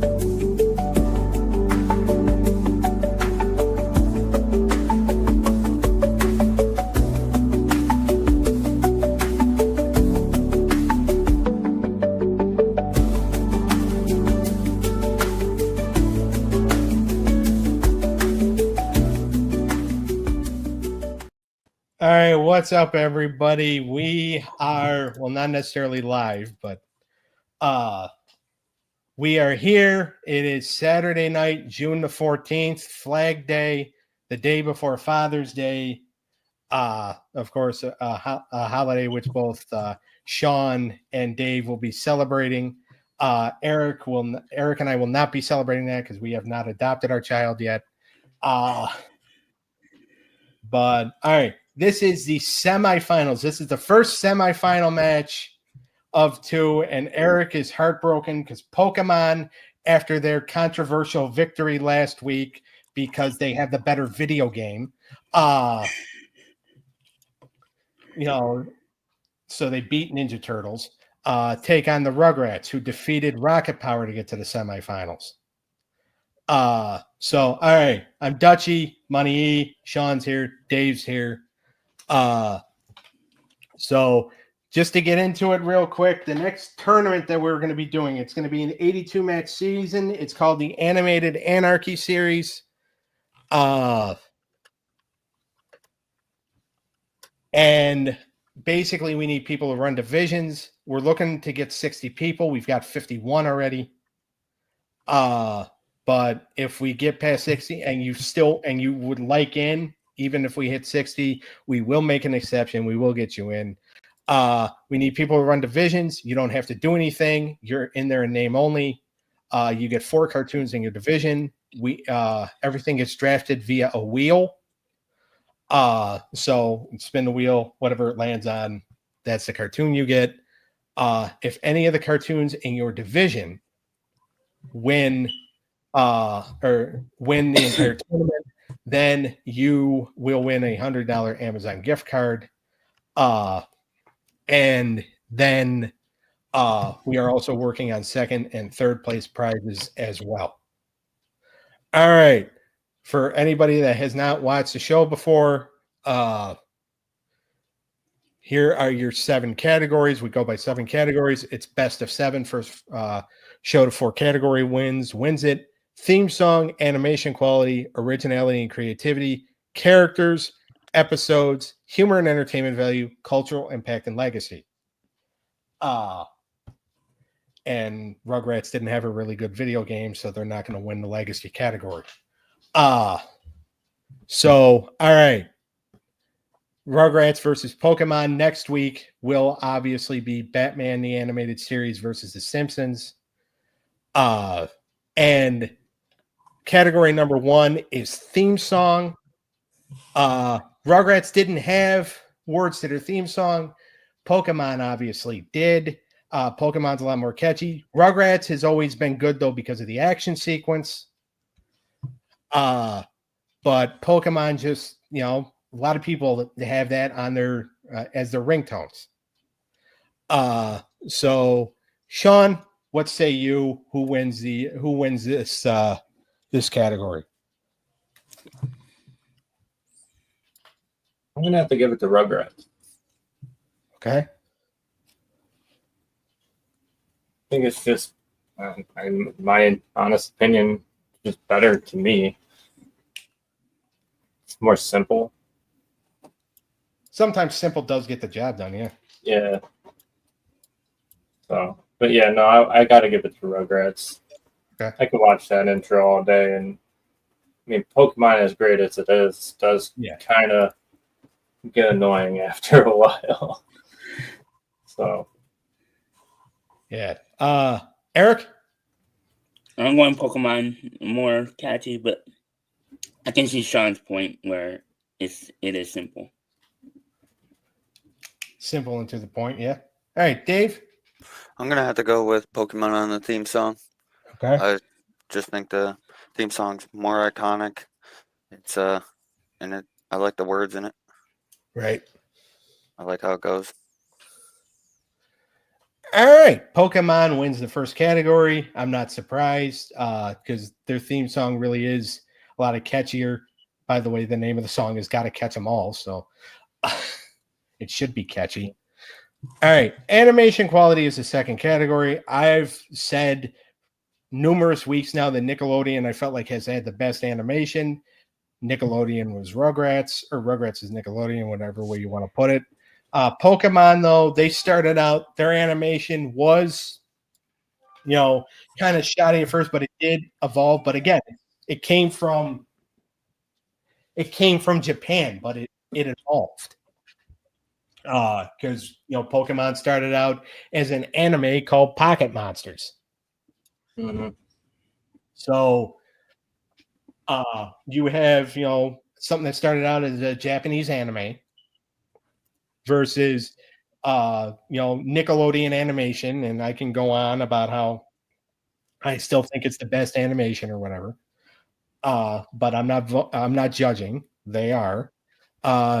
All right, what's up, everybody? We are, well, not necessarily live, but we are here. It is Saturday night, June the 14th, Flag Day, the day before Father's Day. Of course, a holiday which both Shawn and Dave will be celebrating. Eric and I will not be celebrating that because we have not adopted our child yet. But all right, this is the semifinals. This is the first semifinal match of two, and Eric is heartbroken because Pokemon, after their controversial victory last week because they have the better video game, so they beat Ninja Turtles, take on the Rugrats, who defeated Rocket Power to get to the semifinals. So, all right, I'm Dutchy, MoneyE, Shawn's here, Dave's here. So just to get into it real quick, the next tournament that we're going to be doing, it's going to be an 82 match season. It's called the Animated Anarchy Series. And basically we need people to run divisions. We're looking to get 60 people. We've got 51 already. But if we get past 60 and you would like in, even if we hit 60, we will make an exception. We will get you in. We need people to run divisions. You don't have to do anything. You're in there in name only. You get 4 cartoons in your division. Everything gets drafted via a wheel. So spin the wheel, whatever it lands on, that's the cartoon you get. If any of the cartoons in your division win the entire tournament, then you will win a $100 Amazon gift card. And then we are also working on second and third place prizes as well. All right. For anybody that has not watched the show before, here are your 7 categories. We go by 7 categories. It's best of 7. First show to 4 category wins it. Theme song, animation quality, originality and creativity, characters, episodes, humor and entertainment value, cultural impact, and legacy. And Rugrats didn't have a really good video game, so they're not going to win the legacy category. So, all right. Rugrats versus Pokemon next week will obviously be Batman the Animated Series versus The Simpsons. And category number 1 is theme song. Rugrats didn't have words to their theme song. Pokemon obviously did. Pokemon's a lot more catchy. Rugrats has always been good, though, because of the action sequence. But Pokemon just, a lot of people have that on their as their ringtones. So, Shawn, what say you? Who wins this this category? I'm gonna have to give it to Rugrats. Okay. I think it's just, my honest opinion, just better to me. It's more simple. Sometimes simple does get the job done, yeah. Yeah. So, but yeah, no, I got to give it to Rugrats. Okay. I could watch that intro all day, and I mean, Pokemon, as great as it is, does kind of get annoying after a while. So, yeah. Eric? I'm going Pokemon, more catchy, but I can see Shawn's point where it is simple. Simple and to the point, yeah. All right, Dave? I'm going to have to go with Pokemon on the theme song. Okay. I just think the theme song's more iconic. It's and I like the words in it. Right. I like how it goes. All right, Pokemon wins the first category. I'm not surprised because their theme song really is a lot of catchier. By the way, the name of the song is "Gotta Catch 'Em All," so it should be catchy. All right, animation quality is the second category. I've said numerous weeks now that Nickelodeon, I felt like, has had the best animation. Nickelodeon was Rugrats, or Rugrats is Nickelodeon, whatever way you want to put it. Pokemon, though, they started out, their animation was, kind of shoddy at first, but it did evolve. But again, it came from Japan, but it evolved. Because Pokemon started out as an anime called Pocket Monsters. Mm-hmm. So you have something that started out as a Japanese anime versus Nickelodeon animation, and I can go on about how I still think it's the best animation or whatever. But I'm not judging. They are.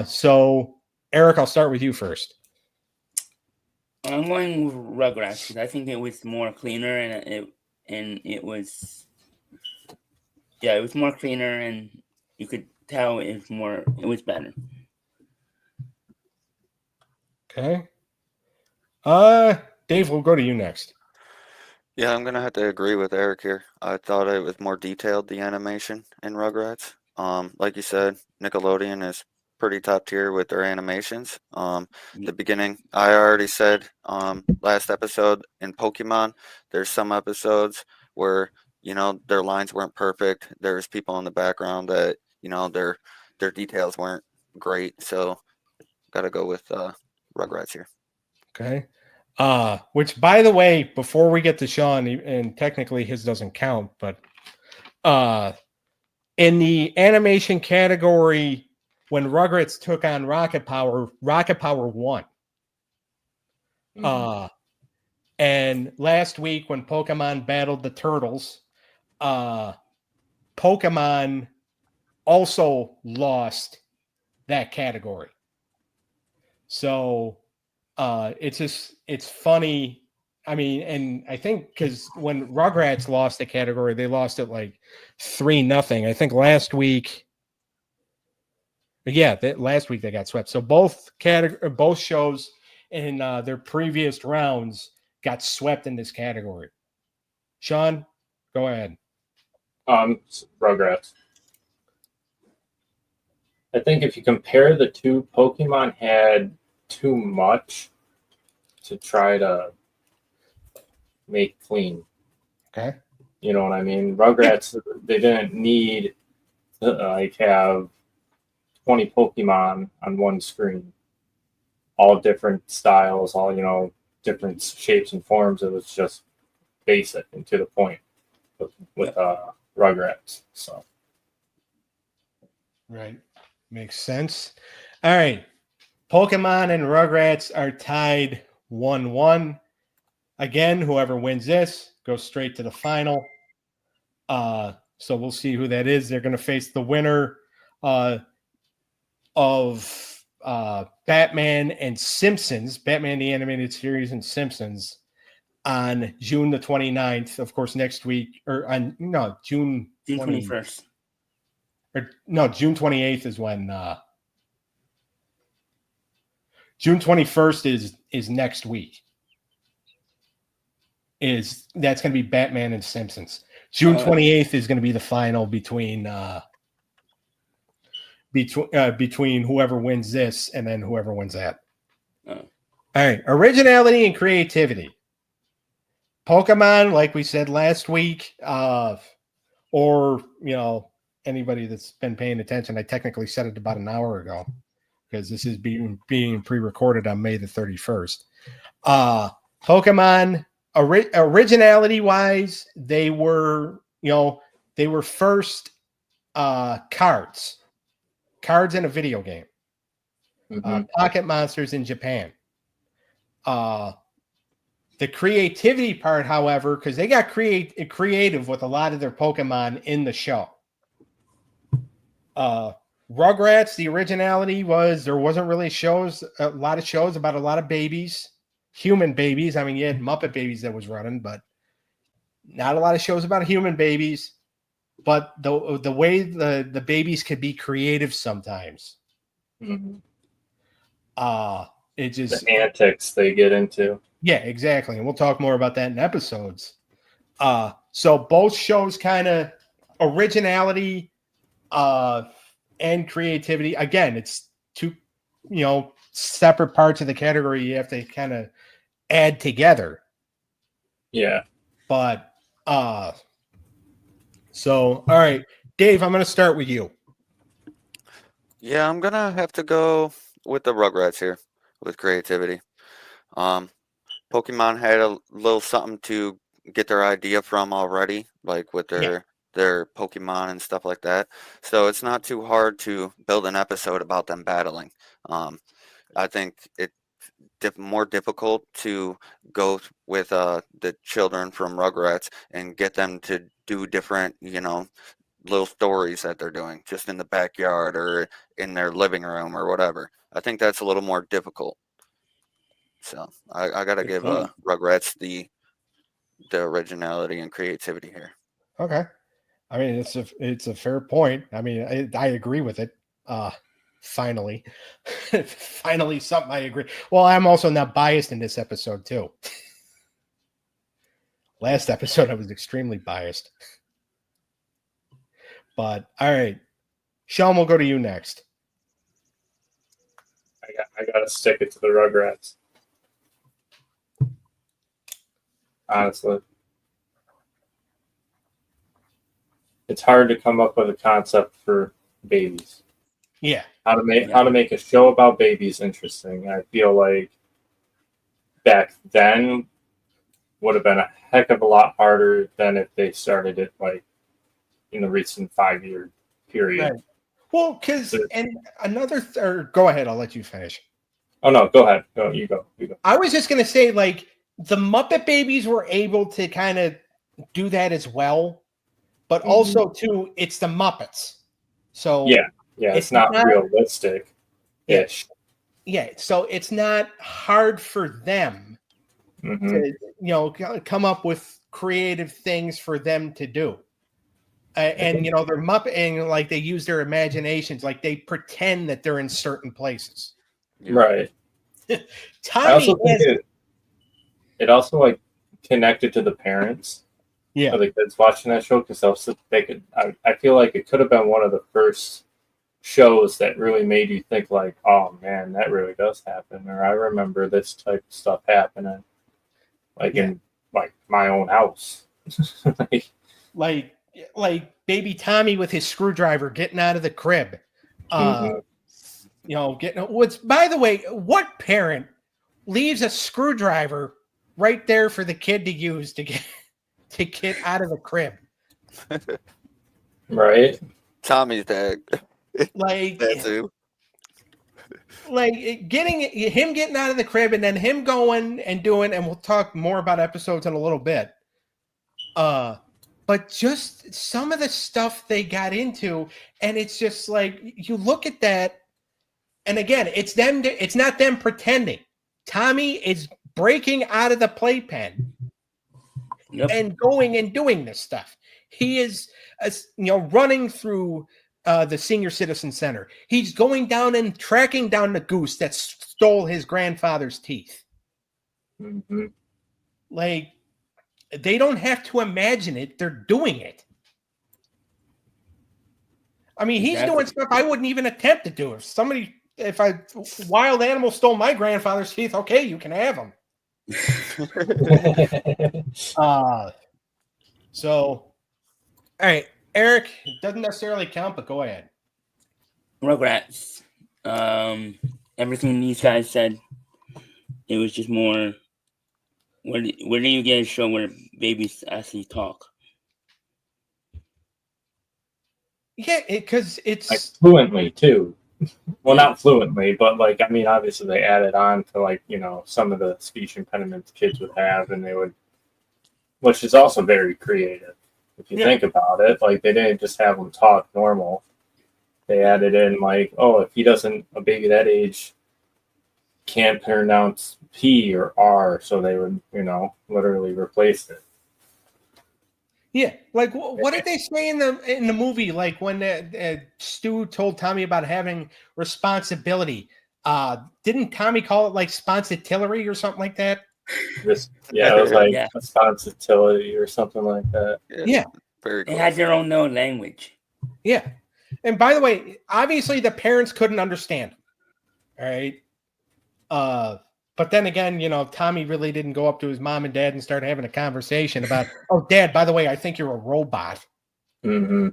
So Eric, I'll start with you first. I'm going with Rugrats because I think it was more cleaner and it was more cleaner and you could tell it was better. Okay. Dave, we'll go to you next. Yeah, I'm gonna have to agree with Eric here. I thought it was more detailed, the animation in Rugrats. Like you said, Nickelodeon is pretty top tier with their animations. The beginning, I already said last episode in Pokemon, there's some episodes where their lines weren't perfect. There's people in the background that their details weren't great. So gotta go with Rugrats here. Okay. Which, by the way, before we get to Shawn, and technically his doesn't count, but in the animation category, when Rugrats took on Rocket Power won. Mm-hmm. And last week when Pokemon battled the Turtles, Pokemon also lost that category. So it's funny. I mean, and I think because when Rugrats lost the category, they lost it like 3-0. I think last week. Yeah, last week they got swept. So both shows in their previous rounds got swept in this category. Shawn, go ahead. Rugrats. I think if you compare the two, Pokemon had too much to try to make clean. Okay. You know what I mean? Rugrats, they didn't need to have 20 Pokemon on one screen, all different styles, all different shapes and forms. It was just basic and to the point with Rugrats. So, right, makes sense. All right, Pokemon and Rugrats are tied 1-1. Again, whoever wins this goes straight to the final. So we'll see who that is. They're going to face the winner of Batman and Simpsons, Batman the Animated Series and Simpsons, on June the 29th. Of course, next week, or June 21st. June 28th is when June 21st is next week. That's going to be Batman and Simpsons. June 28th is going to be the final between whoever wins this and then whoever wins that. All right, originality and creativity. Pokemon, like we said last week, or anybody that's been paying attention, I technically said it about an hour ago because this is being pre-recorded on May the 31st. Pokemon, originality wise, they were first cards in a video game. Mm-hmm. Pocket Monsters in Japan. The creativity part, however, because they got creative with a lot of their Pokemon in the show. Rugrats, the originality was there wasn't really a lot of shows about a lot of babies. human babies. I mean, you had Muppet Babies that was running, but not a lot of shows about human babies. But the way the babies can be creative sometimes. Mm-hmm. It just The antics they get into. Yeah, exactly. And we'll talk more about that in episodes. So both shows kind of originality and creativity. Again, it's two, separate parts of the category you have to kind of add together. Yeah. But so all right, Dave, I'm going to start with you. Yeah, I'm gonna have to go with the Rugrats here with creativity. Pokemon had a little something to get their idea from already, like with their Pokemon and stuff like that. So it's not too hard to build an episode about them battling. I think it's more difficult to go with the children from Rugrats and get them to do different, little stories that they're doing just in the backyard or in their living room or whatever. I think that's a little more difficult. So I gotta give Rugrats the originality and creativity here. Okay. I mean, it's a fair point. I mean, I agree with it. Finally, finally something I agree. Well, I'm also not biased in this episode too. Last episode, I was extremely biased. But all right, Shawn, we'll go to you next. I gotta stick it to the Rugrats. Honestly, it's hard to come up with a concept for babies. Yeah. How to make a show about babies interesting. I feel like back then would have been a heck of a lot harder than if they started it like in the recent 5-year period. Right. Well, because go ahead. I'll let you finish. Oh no, go ahead. You go. I was just gonna say, like, the Muppet Babies were able to kind of do that as well, but also too, it's the Muppets. So yeah, it's not realistic. Ish. Yeah, so it's not hard for them to come up with creative things for them to do. And they're Muppet, and like they use their imaginations, like they pretend that they're in certain places. Right. Tommy I also think it also like connected to the parents. Yeah. For the kids watching that show, because I feel like it could have been one of the first shows that really made you think like, oh man, that really does happen, or I remember this type of stuff happening, like in like my own house. like baby Tommy with his screwdriver getting out of the crib. Getting what's, by the way, what parent leaves a screwdriver right there for the kid to use to get out of the crib? Right. Tommy's dad. Like That's who. Like getting out of the crib and then him going and doing, and we'll talk more about episodes in a little bit. But just some of the stuff they got into, and it's just like you look at that, and again, it's not them pretending. Tommy is breaking out of the playpen and going and doing this stuff. He is, running through the Senior Citizen Center. He's going down and tracking down the goose that stole his grandfather's teeth. Like, they don't have to imagine it. They're doing it. I mean, he's doing stuff I wouldn't even attempt to do. If a wild animal stole my grandfather's teeth, okay, you can have them. So, all right, Eric, it doesn't necessarily count, but go ahead. Rugrats. Everything these guys said, it was just more. Where do you get a show where babies actually talk? Yeah, because it's like fluently too. Well, not fluently, but like, I mean, obviously they added on to like, some of the speech impediments kids would have, and they would, which is also very creative. If you think about it, like they didn't just have them talk normal. They added in like, oh, if a baby that age can't pronounce P or R, so they would, literally replace it. Yeah, like what did they say in the movie? Like when Stu told Tommy about having responsibility. Didn't Tommy call it like sponsitillary or something like that? It was like Yeah. responsibility or something like that. Yeah. Very They close. had their own known language. Yeah. And by the way, obviously the parents couldn't understand him. All right. But then again, Tommy really didn't go up to his mom and dad and start having a conversation about, oh, Dad, by the way, I think you're a robot. Mm-hmm.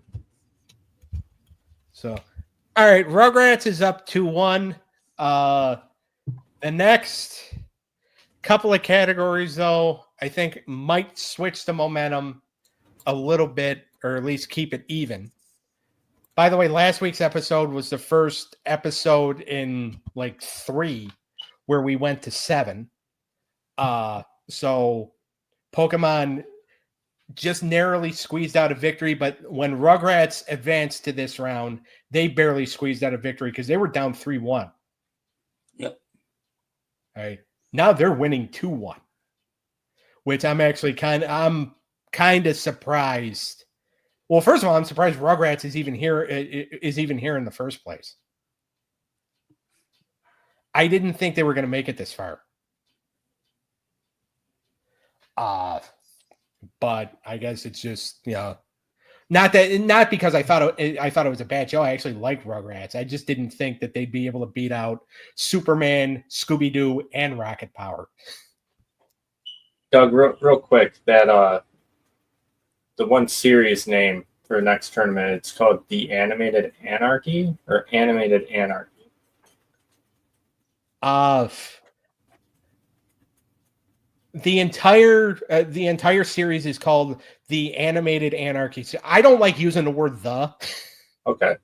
So, all right, Rugrats is up 2-1. The next couple of categories, though, I think might switch the momentum a little bit, or at least keep it even. By the way, last week's episode was the first episode in like 3 where we went to 7. So Pokemon just narrowly squeezed out a victory, but when Rugrats advanced to this round, they barely squeezed out a victory because they were down 3-1. Yep. All right. Now they're winning 2-1, which I'm actually kind of surprised. Well, first of all, I'm surprised Rugrats is even here in the first place. I didn't think they were going to make it this far. But I guess it's just, not because I thought it was a bad show. I actually like Rugrats. I just didn't think that they'd be able to beat out Superman, Scooby-Doo, and Rocket Power. Doug, real quick, that the one series name for next tournament, it's called The Animated Anarchy or Animated Anarchy. The entire series is called The Animated Anarchy. So I don't like using the word "the." Okay.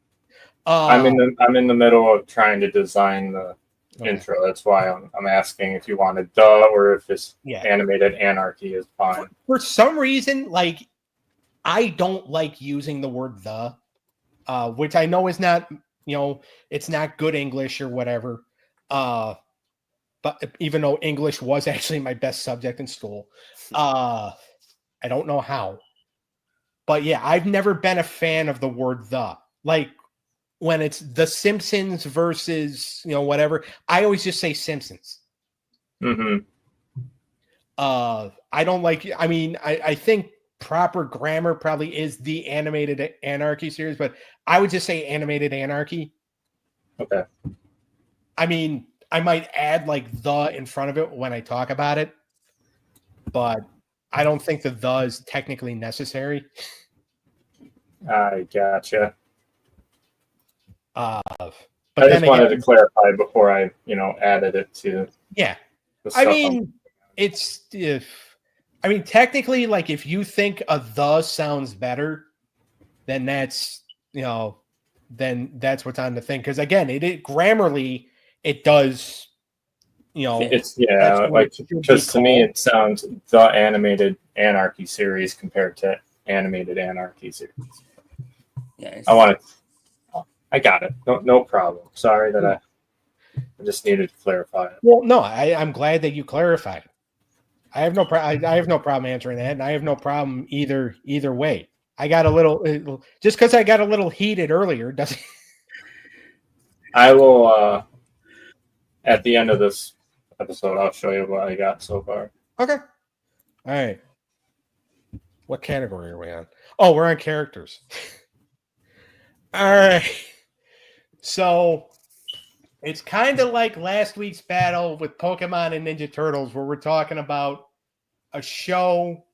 I'm in the middle of trying to design the intro. That's why I'm asking if you wanted "the" or if it's Animated Anarchy is fine. For some reason, like I don't like using the word "the," which I know is not, it's not good English or whatever. But even though English was actually my best subject in school, I don't know how. But yeah, I've never been a fan of the word "the." Like when it's The Simpsons versus, whatever, I always just say Simpsons. Mm-hmm. I don't like, I think proper grammar probably is The Animated Anarchy series, but I would just say Animated Anarchy. Okay. I might add like "the" in front of it when I talk about it, but I don't think the is technically necessary. I gotcha. But I just wanted to clarify before I, added it to. Yeah. Technically, like if you think a "the" sounds better, then that's, then that's what's on the thing. Because again, it grammarly, it does, it's like because to me it sounds The Animated Anarchy series compared to Animated Anarchy series. Yes. I got it. No problem. Sorry that I just needed to clarify it. Well, no, I'm glad that you clarified. I have no problem answering that, and I have no problem either way. I got a little just because I got a little heated earlier doesn't. I will at the end of this episode, I'll show you what I got so far. Okay. All right. What category are we on? Oh, we're on characters. All right. So it's kind of like last week's battle with Pokemon and Ninja Turtles, where we're talking about a show.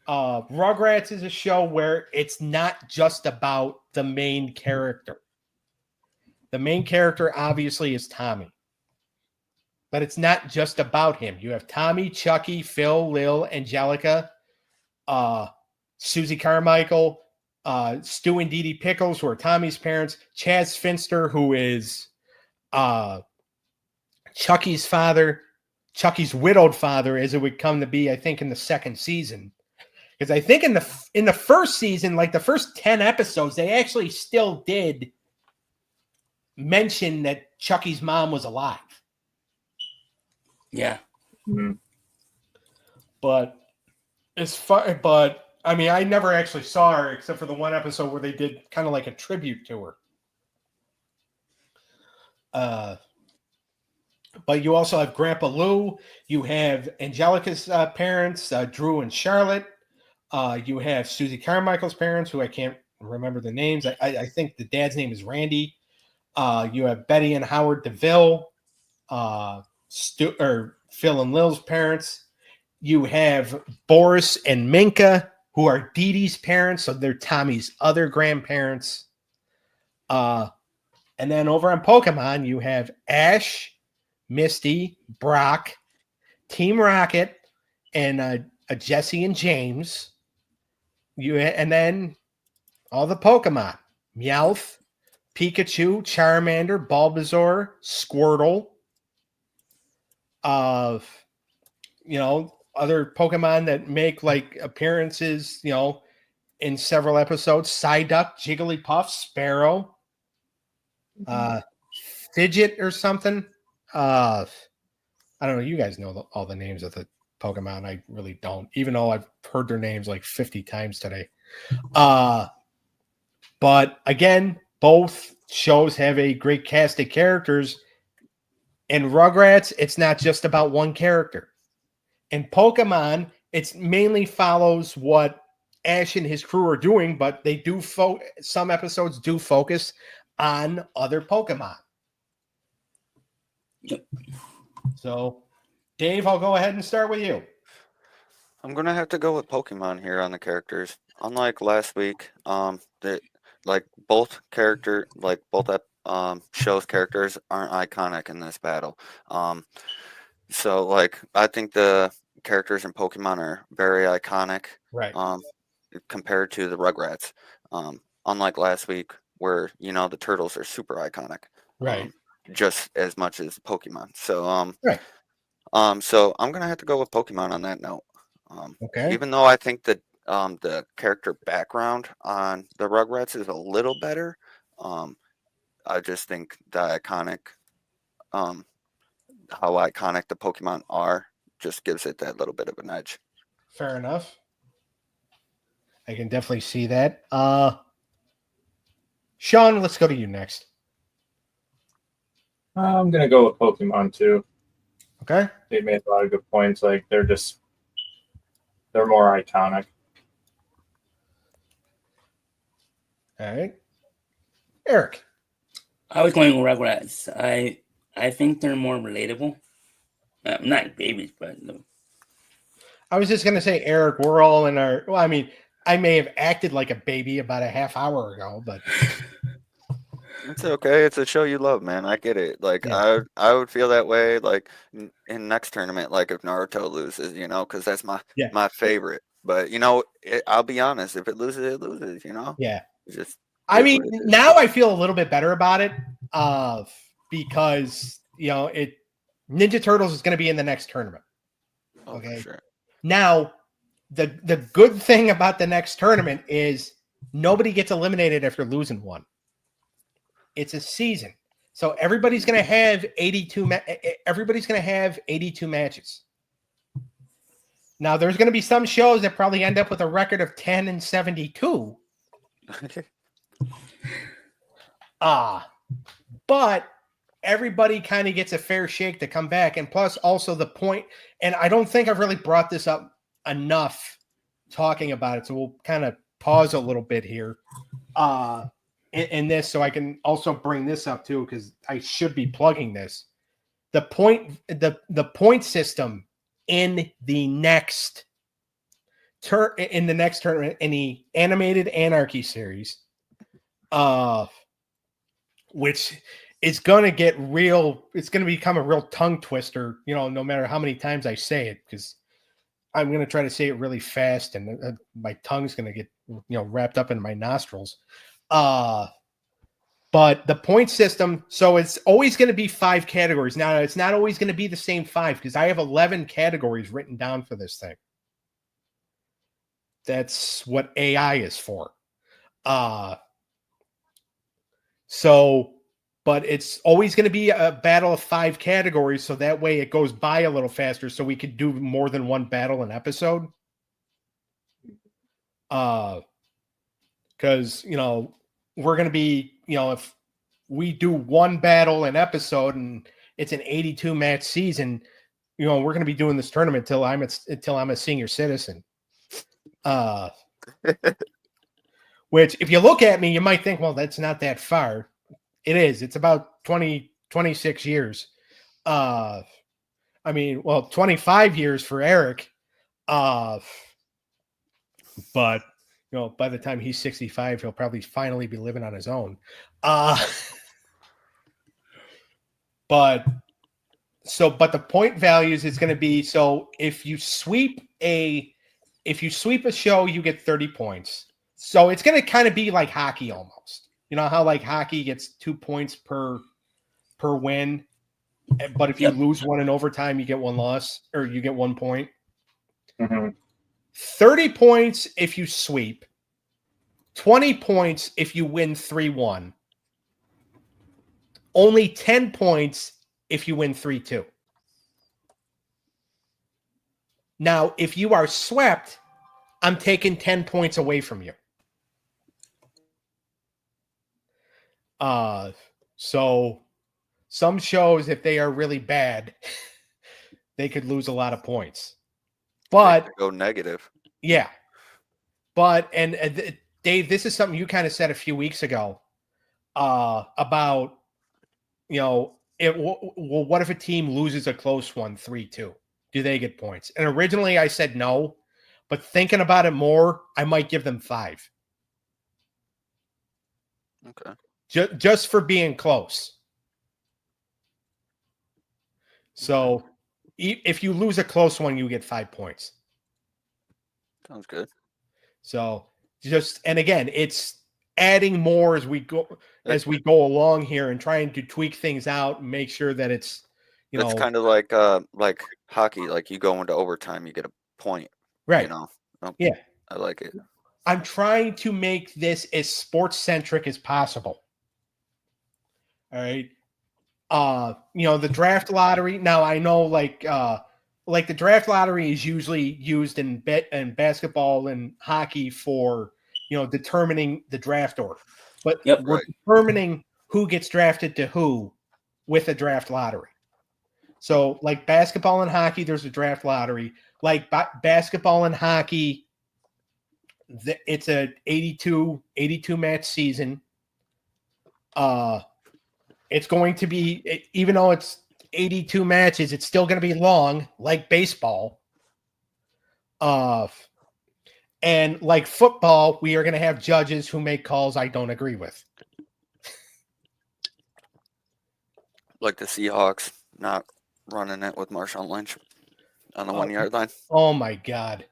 Rugrats is a show where it's not just about the main character. The main character obviously is Tommy. But it's not just about him. You have Tommy, Chucky, Phil, Lil, Angelica, Susie Carmichael, Stu and Dee Dee Pickles, who are Tommy's parents, Chaz Finster, who is Chucky's father, Chucky's widowed father, as it would come to be, I think, in the second season. Because I think in the first season, like the first 10 episodes, they actually still did mention that Chucky's mom was alive. Yeah. Mhm. But I mean, I never actually saw her except for the one episode where they did kind of like a tribute to her. But you also have Grandpa Lou. You have Angelica's parents, Drew and Charlotte. You have Susie Carmichael's parents, who I can't remember the names. I think the dad's name is Randy. You have Betty and Howard DeVille, Phil and Lil's parents. You have Boris and Minka, who are Dee Dee's parents, so they're Tommy's other grandparents. And then over on Pokemon, you have Ash, Misty, Brock, Team Rocket, and Jesse and James. And then all the Pokemon: Meowth, Pikachu, Charmander, Bulbasaur, Squirtle. Other Pokemon that make like appearances, in several episodes: Psyduck, Jigglypuff, Sparrow, Fidget or something. I don't know. You guys know all the names of the Pokemon. I really don't, even though I've heard their names like 50 times today. But again, both shows have a great cast of characters. In Rugrats, it's not just about one character. In Pokemon, it mainly follows what Ash and his crew are doing, but they do some episodes do focus on other Pokemon. Yep. So, Dave, I'll go ahead and start with you. I'm gonna have to go with Pokemon here on the characters. Unlike last week, both shows characters aren't iconic in this battle. So like I think the characters in Pokemon are very iconic. Right. Compared to the Rugrats. Unlike last week, where the turtles are super iconic. Right. Just as much as Pokemon. So Right. So I'm gonna have to go with Pokemon on that note. Okay. Even though I think that the character background on the Rugrats is a little better, I just think the iconic, how iconic the Pokemon are, just gives it that little bit of an edge. Fair enough. I can definitely see that. Shawn, let's go to you next. I'm gonna go with Pokemon too. Okay. They made a lot of good points. Like they're more iconic. All right. Eric. I was going with Rugrats. I think they're more relatable. Not babies, but no. I was just going to say, Eric, we're all in our... Well, I mean, I may have acted like a baby about a half hour ago, but... It's okay. It's a show you love, man. I get it. Like Yeah. I would feel that way. Like in next tournament, like if Naruto loses, because that's my favorite. But I'll be honest. If it loses, it loses. Yeah. It just. I mean, now I feel a little bit better about it, because Ninja Turtles is going to be in the next tournament. Okay. Oh, for sure. Now, the good thing about the next tournament is nobody gets eliminated after losing one. It's a season, so everybody's going to have 82. Everybody's going to have 82 matches. Now, there's going to be some shows that probably end up with a record of 10-72. But everybody kind of gets a fair shake to come back. And plus also the point, and I don't think I've really brought this up enough talking about it. So we'll kind of pause a little bit here in this, so I can also bring this up too, because I should be plugging this. The point system in the next tournament, in the Animated Anarchy series, which is going to get real. It's going to become a real tongue twister, no matter how many times I say it, because I'm going to try to say it really fast, and my tongue's going to get, wrapped up in my nostrils. But the point system, so it's always going to be 5 categories. Now, it's not always going to be the same 5, because I have 11 categories written down for this thing. That's what AI is for. So but it's always going to be a battle of 5 categories. So that way it goes by a little faster. So we could do more than one battle an episode. Because, you know, we're going to be, you know, if we do one battle an episode and it's an 82 match season, you know, we're going to be doing this tournament until I'm a senior citizen. Which if you look at me, you might think, well, that's not that far. It is. It's about 26 years. I mean, well, 25 years for Eric. But, you know, by the time he's 65, he'll probably finally be living on his own. But the point values is going to be, so if you sweep a show, you get 30 points. So it's going to kind of be like hockey almost. You know how like hockey gets 2 points per win, but if you lose one in overtime, you get 1 loss or you get 1 point. Mm-hmm. 30 points if you sweep, 20 points if you win 3-1. Only 10 points if you win 3-2. Now, if you are swept, I'm taking 10 points away from you. So some shows, if they are really bad, they could lose a lot of points. But go negative. Yeah. But and Dave, this is something you kind of said a few weeks ago about, you know, well, what if a team loses a close one 3-2? Do they get points? And originally I said no, but thinking about it more, I might give them 5. Okay. Just for being close. So if you lose a close one, you get 5 points. Sounds good. So and again, it's adding more as we go along here and trying to tweak things out and make sure that it's, you know, it's kind of like hockey. Like you go into overtime, you get a point. Right. You know. Yeah. I like it. I'm trying to make this as sports centric as possible. All right. You know, the draft lottery. Now I know like the draft lottery is usually used in basketball and hockey for, you know, determining the draft order. But we're determining who gets drafted to who with a draft lottery. So like basketball and hockey, there's a draft lottery. Like basketball and hockey, it's a 82 match season. It's going to be, even though it's 82 matches, it's still going to be long, like baseball. And like football, we are going to have judges who make calls I don't agree with. Like the Seahawks not running it with Marshawn Lynch on the 1 yard line. Oh my God.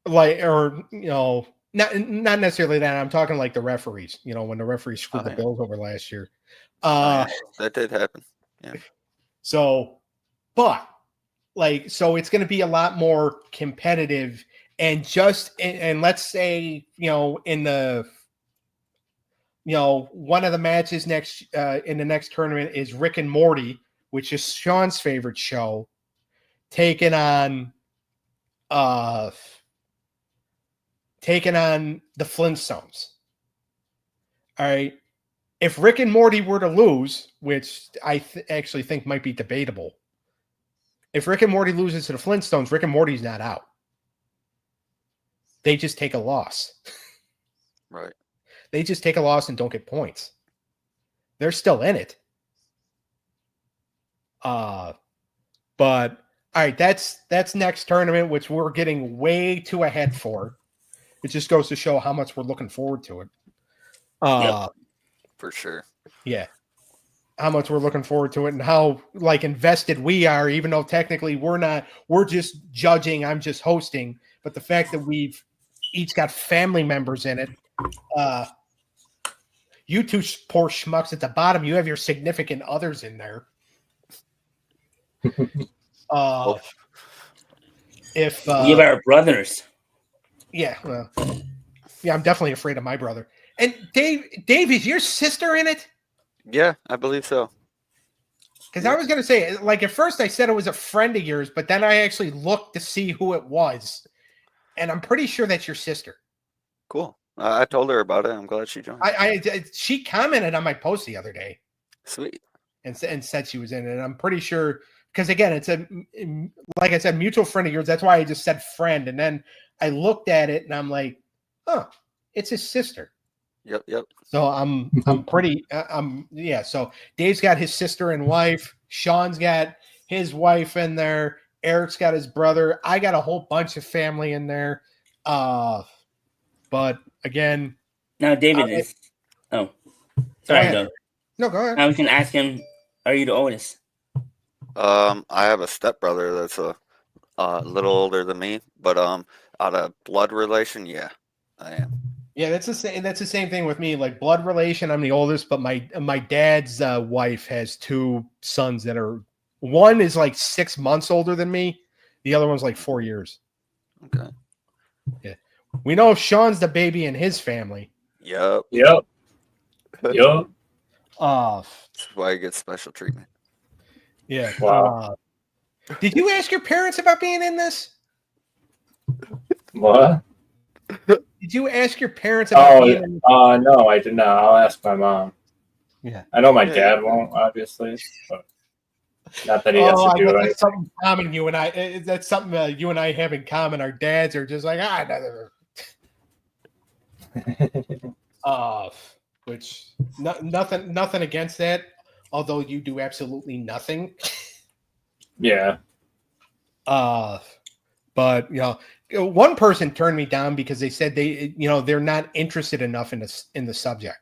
Like, or, you know, not necessarily that. I'm talking like the referees, you know, when the referees screwed the Bills over last year. That did happen. Yeah. So, but like, so it's going to be a lot more competitive, and and let's say, you know, in the, you know, one of the matches next in the next tournament is Rick and Morty, which is Shawn's favorite show, taking on the Flintstones. All right. If Rick and Morty were to lose, which I actually think might be debatable, if Rick and Morty loses to the Flintstones, Rick and Morty's not out. They just take a loss. Right. They just take a loss and don't get points. They're still in it. But all right, that's next tournament, which we're getting way too ahead for. It just goes to show how much we're looking forward to it. For sure. Yeah. How much we're looking forward to it and how like invested we are, even though technically we're just judging. I'm just hosting. But the fact that we've each got family members in it, you two poor schmucks at the bottom, you have your significant others in there. If we have our brothers. Yeah. Well, Yeah, I'm definitely afraid of my brother. And Dave, is your sister in it? Yeah, I believe so. Because I was going to say, like, at first I said it was a friend of yours, but then I actually looked to see who it was. And I'm pretty sure that's your sister. Cool. I told her about it. I'm glad she joined. She commented on my post the other day Sweet. and said she was in it. And I'm pretty sure, because again, it's like I said, mutual friend of yours. That's why I just said friend. And then I looked at it and I'm like, oh, it's his sister. Yep. So I'm pretty, yeah. So Dave's got his sister and wife. Shawn's got his wife in there. Eric's got his brother. I got a whole bunch of family in there. But again, Now David is. Oh, sorry, though. No, go ahead. I was gonna ask him, are you the oldest? I have a stepbrother that's a little older than me, but out of blood relation, yeah, I am. Yeah, that's the same. That's the same thing with me. Like blood relation, I'm the oldest, but my dad's wife has two sons that are. One is like 6 months older than me. The other one's like 4 years. Okay. Yeah, we know Shawn's the baby in his family. Yep. That's why you get special treatment. Yeah. Wow. Did you ask your parents about being in this? What? Did you ask your parents about being in this? No, I did not. I'll ask my mom. Yeah. I know my dad won't, obviously, but not that he has to do it. That's something common you and I. That's something you and I have in common. Our dads are just like which nothing against that. Although you do absolutely nothing. Yeah. But one person turned me down because they said they're not interested enough in the subject.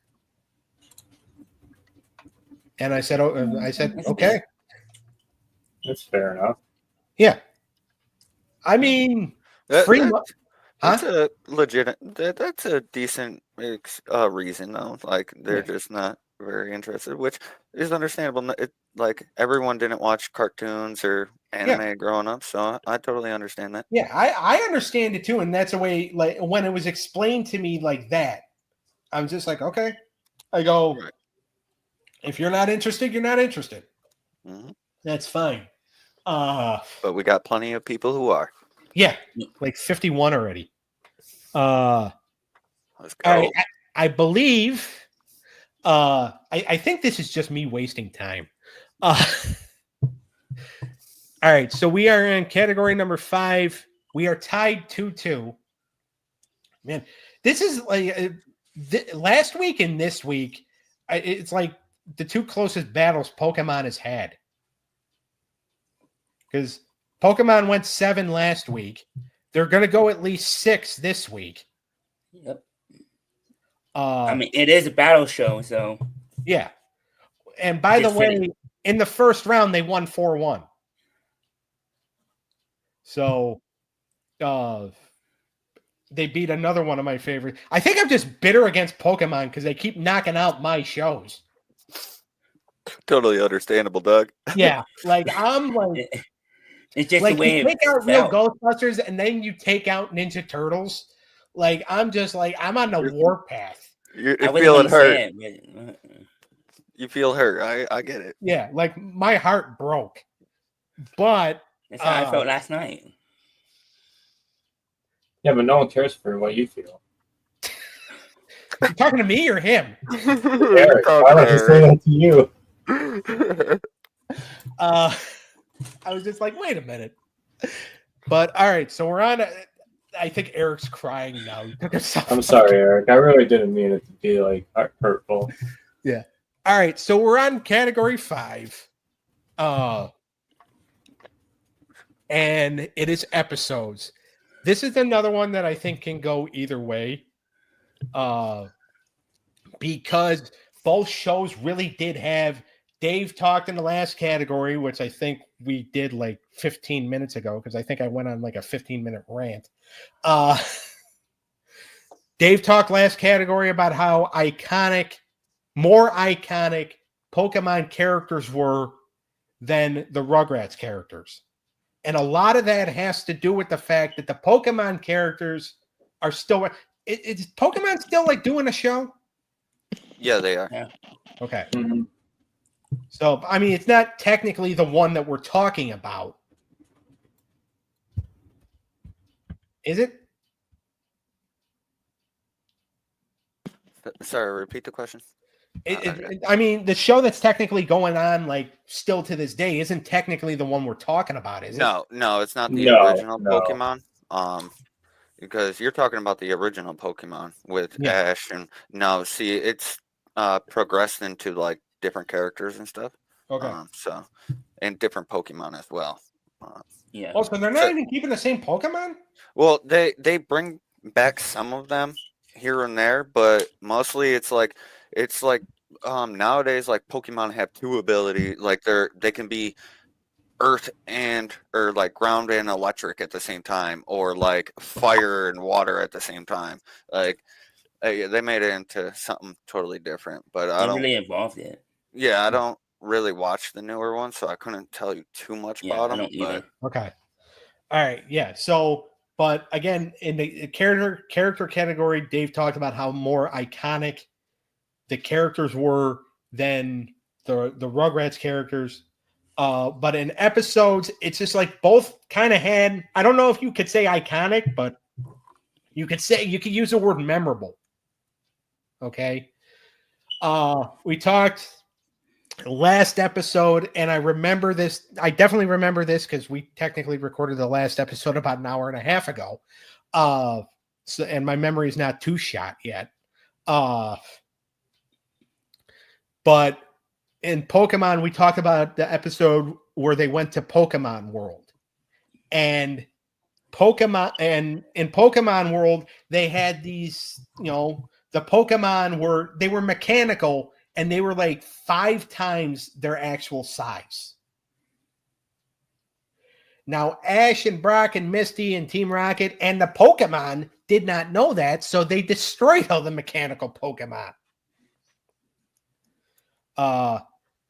And I said, okay. That's fair enough. Yeah. I mean, That's a legit. That's a decent reason, though. Like they're just not very interested, which is understandable. Like everyone didn't watch cartoons or anime growing up, so I totally understand that. Yeah, I understand it too, and that's the way. Like when it was explained to me like that, I'm just like, okay. I go, Right. If you're not interested, you're not interested. Mm-hmm. That's fine. But we got plenty of people who are. Yeah, like 51 already. Let's go. I believe. I think this is just me wasting time. All right, so we are in category number 5. We are tied 2-2. Man, this is like last week and this week. It's like the two closest battles Pokemon has had. Because Pokemon went 7 last week. They're going to go at least 6 this week. Yep. I mean, it is a battle show, so. Yeah. And by the way, in the first round, they won 4-1. So they beat another one of my favorites. I think I'm just bitter against Pokemon because they keep knocking out my shows. Totally understandable, Doug. Yeah. Like, I'm like. It's just like the way you take out real Ghostbusters and then you take out Ninja Turtles. Like, I'm just like, I'm on the warpath. You feel it hurt. You feel hurt. I get it. Yeah, like my heart broke. But that's how I felt last night. Yeah, but no one cares for what you feel. You talking to me or him? Eric, why would I say that to you? I was just like, wait a minute. But all right, so we're on. I think Eric's crying now. I'm sorry, Eric. I really didn't mean it to be like hurtful. Yeah. All right, so we're on category 5. And it is episodes. This is another one that I think can go either way. Because both shows really did have. Dave talked in the last category, which I think we did like 15 minutes ago, because I think I went on like a 15-minute rant. Dave talked last category about how more iconic Pokemon characters were than the Rugrats characters. And a lot of that has to do with the fact that the Pokemon characters are still. Is Pokemon still like doing a show? Yeah, they are. Okay. Mhm. So, I mean, it's not technically the one that we're talking about. Is it? Sorry, repeat the question. I mean, the show that's technically going on, like, still to this day, isn't technically the one we're talking about, is it? No, it's not the No, original no. Pokemon. Because you're talking about the original Pokemon with Yeah. Ash, and no, see, it's progressed into like different characters and stuff. Okay. So and different Pokemon as well. Yeah. Oh, so they're not even keeping the same Pokemon? Well, they bring back some of them here and there, but mostly it's like nowadays like Pokemon have two ability, like they can be earth and or like ground and electric at the same time, or like fire and water at the same time. Like they made it into something totally different. But I They don't. really evolved it. Yeah, I don't really watch the newer ones, so I couldn't tell you too much Yeah, about I them. don't either. Okay. All right. Yeah. So, but again, in the character category, Dave talked about how more iconic the characters were than the Rugrats characters. But in episodes, it's just like both kind of had. I don't know if you could say iconic, but you could use the word memorable. Okay. We talked last episode, and I remember this. I definitely remember this because we technically recorded the last episode about an hour and a half ago. So, and my memory is not too shot yet. But in Pokemon, we talked about the episode where they went to Pokemon World, and in Pokemon World, they had these, the Pokemon were mechanical, and they were like 5 times their actual size. Now, Ash and Brock and Misty and Team Rocket and the Pokemon did not know that, so they destroyed all the mechanical Pokemon.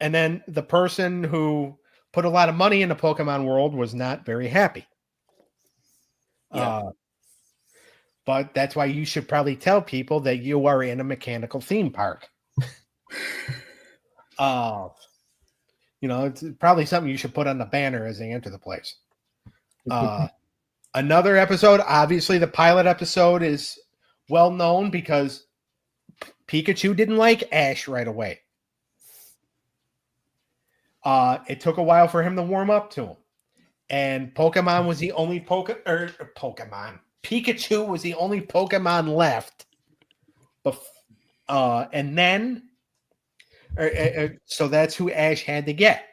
And then the person who put a lot of money into Pokemon World was not very happy. Yeah. But that's why you should probably tell people that you are in a mechanical theme park. It's probably something you should put on the banner as they enter the place. Another episode, obviously the pilot episode is well known because Pikachu didn't like Ash right away. It took a while for him to warm up to him. And Pokemon was the only Pikachu was the only Pokemon left. And then, so that's who Ash had to get.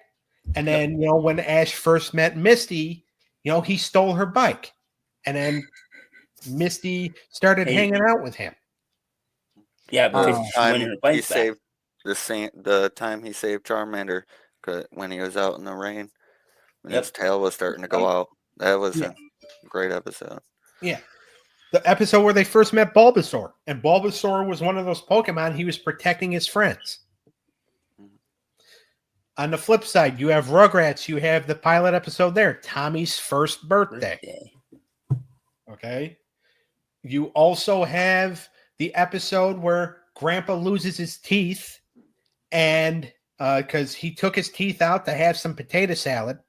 And then, when Ash first met Misty, he stole her bike. And then Misty started hanging out with him. Yeah, because he saved the time he saved Charmander when he was out in the rain. When his tail was starting to go out. That was a great episode. Yeah. The episode where they first met Bulbasaur. And Bulbasaur was one of those Pokemon. He was protecting his friends. On the flip side, you have Rugrats. You have the pilot episode there. Tommy's first birthday. Okay. You also have the episode where Grandpa loses his teeth. And because he took his teeth out to have some potato salad.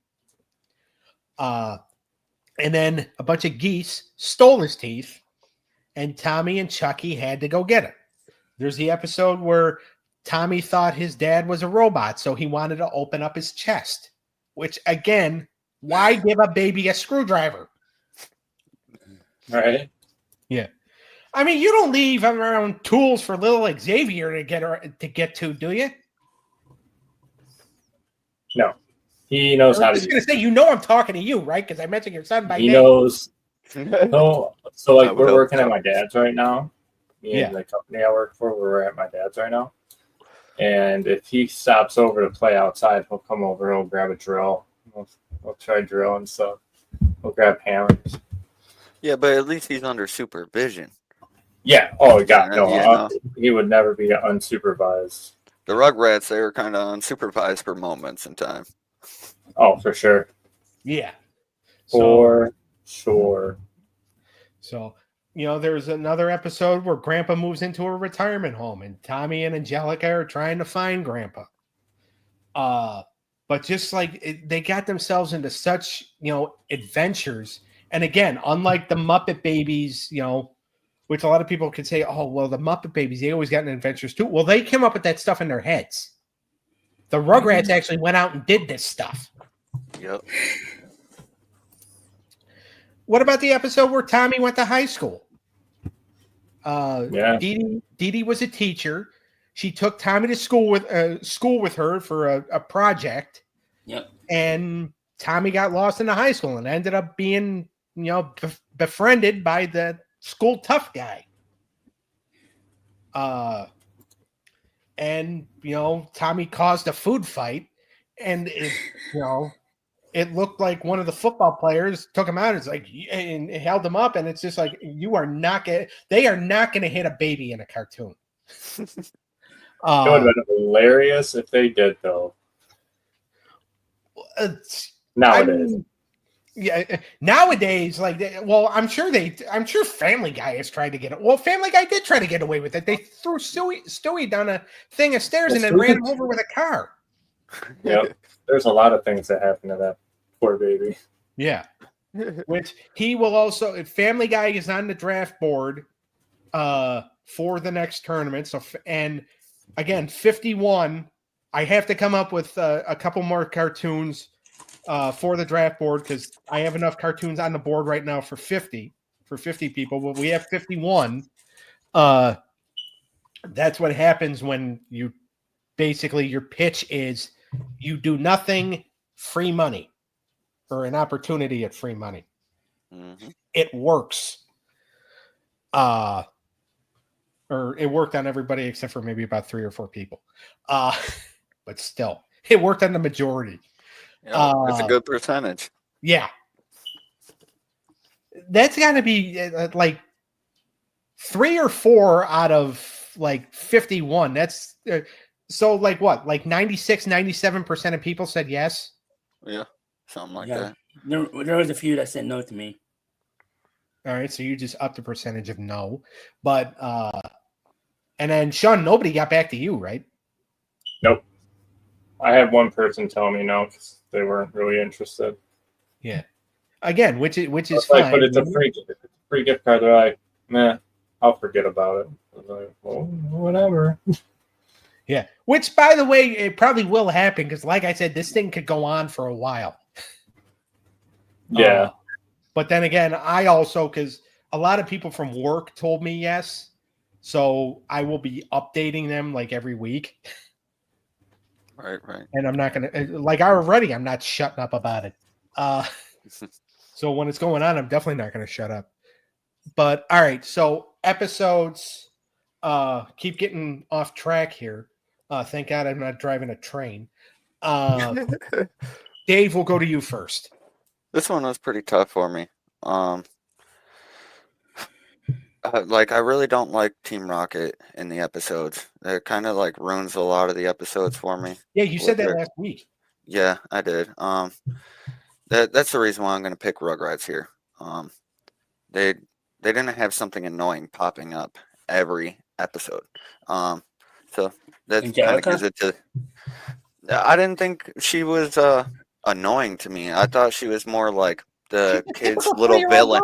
And then a bunch of geese stole his teeth, and Tommy and Chucky had to go get him. There's the episode where Tommy thought his dad was a robot, so he wanted to open up his chest, which, again, why give a baby a screwdriver? Right. Yeah. I mean, you don't leave around tools for little Xavier to get to, do you? No. He knows how to. I was going to say, I'm talking to you, right? Because I mentioned your son by name. He knows. So like we're working at my dad's right now. Me and the company I work for, we're at my dad's right now. And if he stops over to play outside, he'll come over. He'll grab a drill. We'll try drill and stuff. We'll grab hammers. Yeah, but at least he's under supervision. Yeah. Oh, God, no. He would never be unsupervised. The Rugrats, they were kind of unsupervised for moments in time. Oh, for sure. Yeah. For sure. So, there's another episode where Grandpa moves into a retirement home, and Tommy and Angelica are trying to find Grandpa. But just like they got themselves into such adventures, and again, unlike the Muppet Babies, which a lot of people could say, oh well, the Muppet Babies, they always got in adventures too. Well, they came up with that stuff in their heads. The Rugrats actually went out and did this stuff. Yep. What about the episode where Tommy went to high school? Yeah. Dee Dee was a teacher. She took Tommy to school with her for a project. Yep. And Tommy got lost in the high school and ended up being, befriended by the school tough guy. And Tommy caused a food fight, and it looked like one of the football players took him out. It's like, and it held him up, and it's just like, they are not going to hit a baby in a cartoon. It would have been hilarious if they did, though. Nowadays. Nowadays, I'm sure Family Guy has tried to get it. Well, Family Guy did try to get away with it. They threw Stewie down a thing of stairs and then ran him over with a car. Yep. There's a lot of things that happen to that poor baby. Yeah. Which he will also, Family Guy is on the draft board for the next tournament. So, and again, 51, I have to come up with a couple more cartoons for the draft board, because I have enough cartoons on the board right now for 50 people, but we have 51. That's what happens when you basically, your pitch is you do nothing, free money, or an opportunity at free money. Mm-hmm. It works. Or it worked on everybody except for maybe about 3 or 4 people. But still, it worked on the majority. Yeah, it's a good percentage. Yeah. That's got to be like 3 or 4 out of 51. That's so what? 96, 97% of people said yes. Yeah, something like that. There was a few that said no to me. All right, so you just upped the percentage of no. But and then Shawn, nobody got back to you, right? Nope. I had one person tell me no because they weren't really interested. Yeah. Again, which is fine. But it's a free gift card. They're like, nah, I'll forget about it. I was like, well, whatever. Yeah. Which, by the way, it probably will happen because, like I said, this thing could go on for a while. Yeah. But then again, I also, because a lot of people from work told me yes. So I will be updating them every week. Right. And I'm not going to, I'm not shutting up about it. So when it's going on, I'm definitely not going to shut up. But all right. So episodes keep getting off track here. Thank God I'm not driving a train. Dave, we'll go to you first. This one was pretty tough for me. I really don't like Team Rocket in the episodes. It kind of ruins a lot of the episodes for me. Yeah, you said that last week. Yeah, I did. That's the reason why I'm going to pick Rugrats here. They didn't have something annoying popping up every episode. So that kind of gives it to. I didn't think she was annoying to me. I thought she was more like the kid's little villain.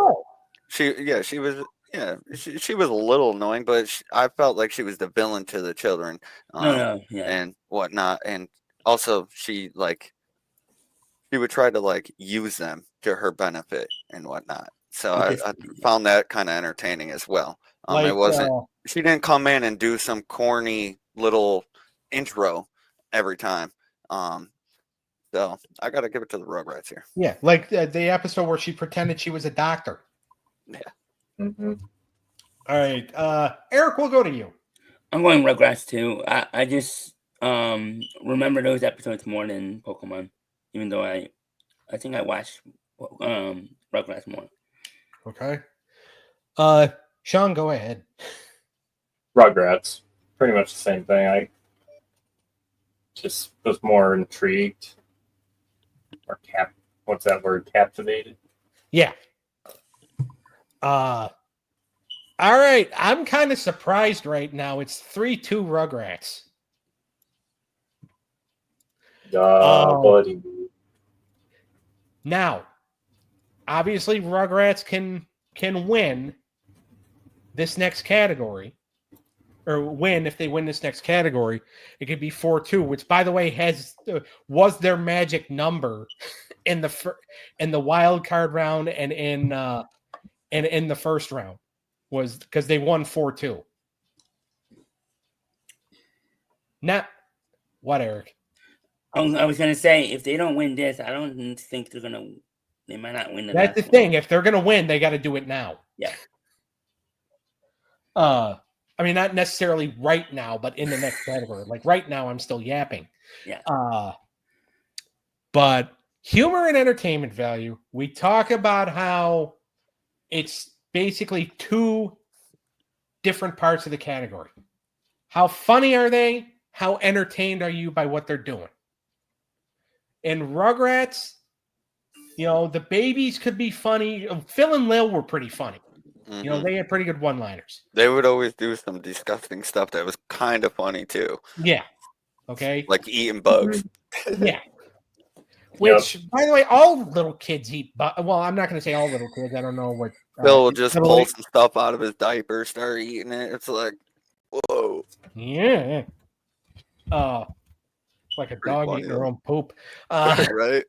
She was a little annoying, but I felt like she was the villain to the children, and whatnot. And also, she would try to use them to her benefit and whatnot. So I found that kind of entertaining as well. It wasn't. She didn't come in and do some corny little intro every time. So I got to give it to the Rugrats here. Yeah, the episode where she pretended she was a doctor. Yeah. Mm-hmm. All right, Eric, we'll go to you. I'm going Rugrats too. I just remember those episodes more than Pokemon, even though I think I watched Rugrats more. Okay. Shawn, go ahead. Rugrats, pretty much the same thing. I just was more intrigued or what's that word? Captivated. Yeah. All right. I'm kind of surprised right now. It's 3-2 Rugrats. Buddy. Now, obviously, Rugrats can win this next category, or win if they win this next category. It could be 4-2, which, by the way, was their magic number in the wild card round and in the first round, was because they won 4-2. Now, what, Eric? I was gonna say, if they don't win this, I don't think they're gonna. They might not win the That's the next thing. one. If they're gonna win, they got to do it now. Yeah. I mean, not necessarily right now, but in the next category. Like right now, I'm still yapping. Yeah. But humor and entertainment value, we talk about how it's basically two different parts of the category. How funny are they? How entertained are you by what they're doing? In Rugrats, the babies could be funny. Phil and Lil were pretty funny. Mhm. They had pretty good one-liners. They would always do some disgusting stuff that was kind of funny too, Yeah. Okay. like eating bugs. Yeah. Which, by the way, all little kids eat bugs. Well, I'm not going to say all little kids. I don't know what. Phil will just pull some stuff out of his diaper, start eating it. It's like, whoa. Yeah. Like a dog funny, eating their though. own poop. Right?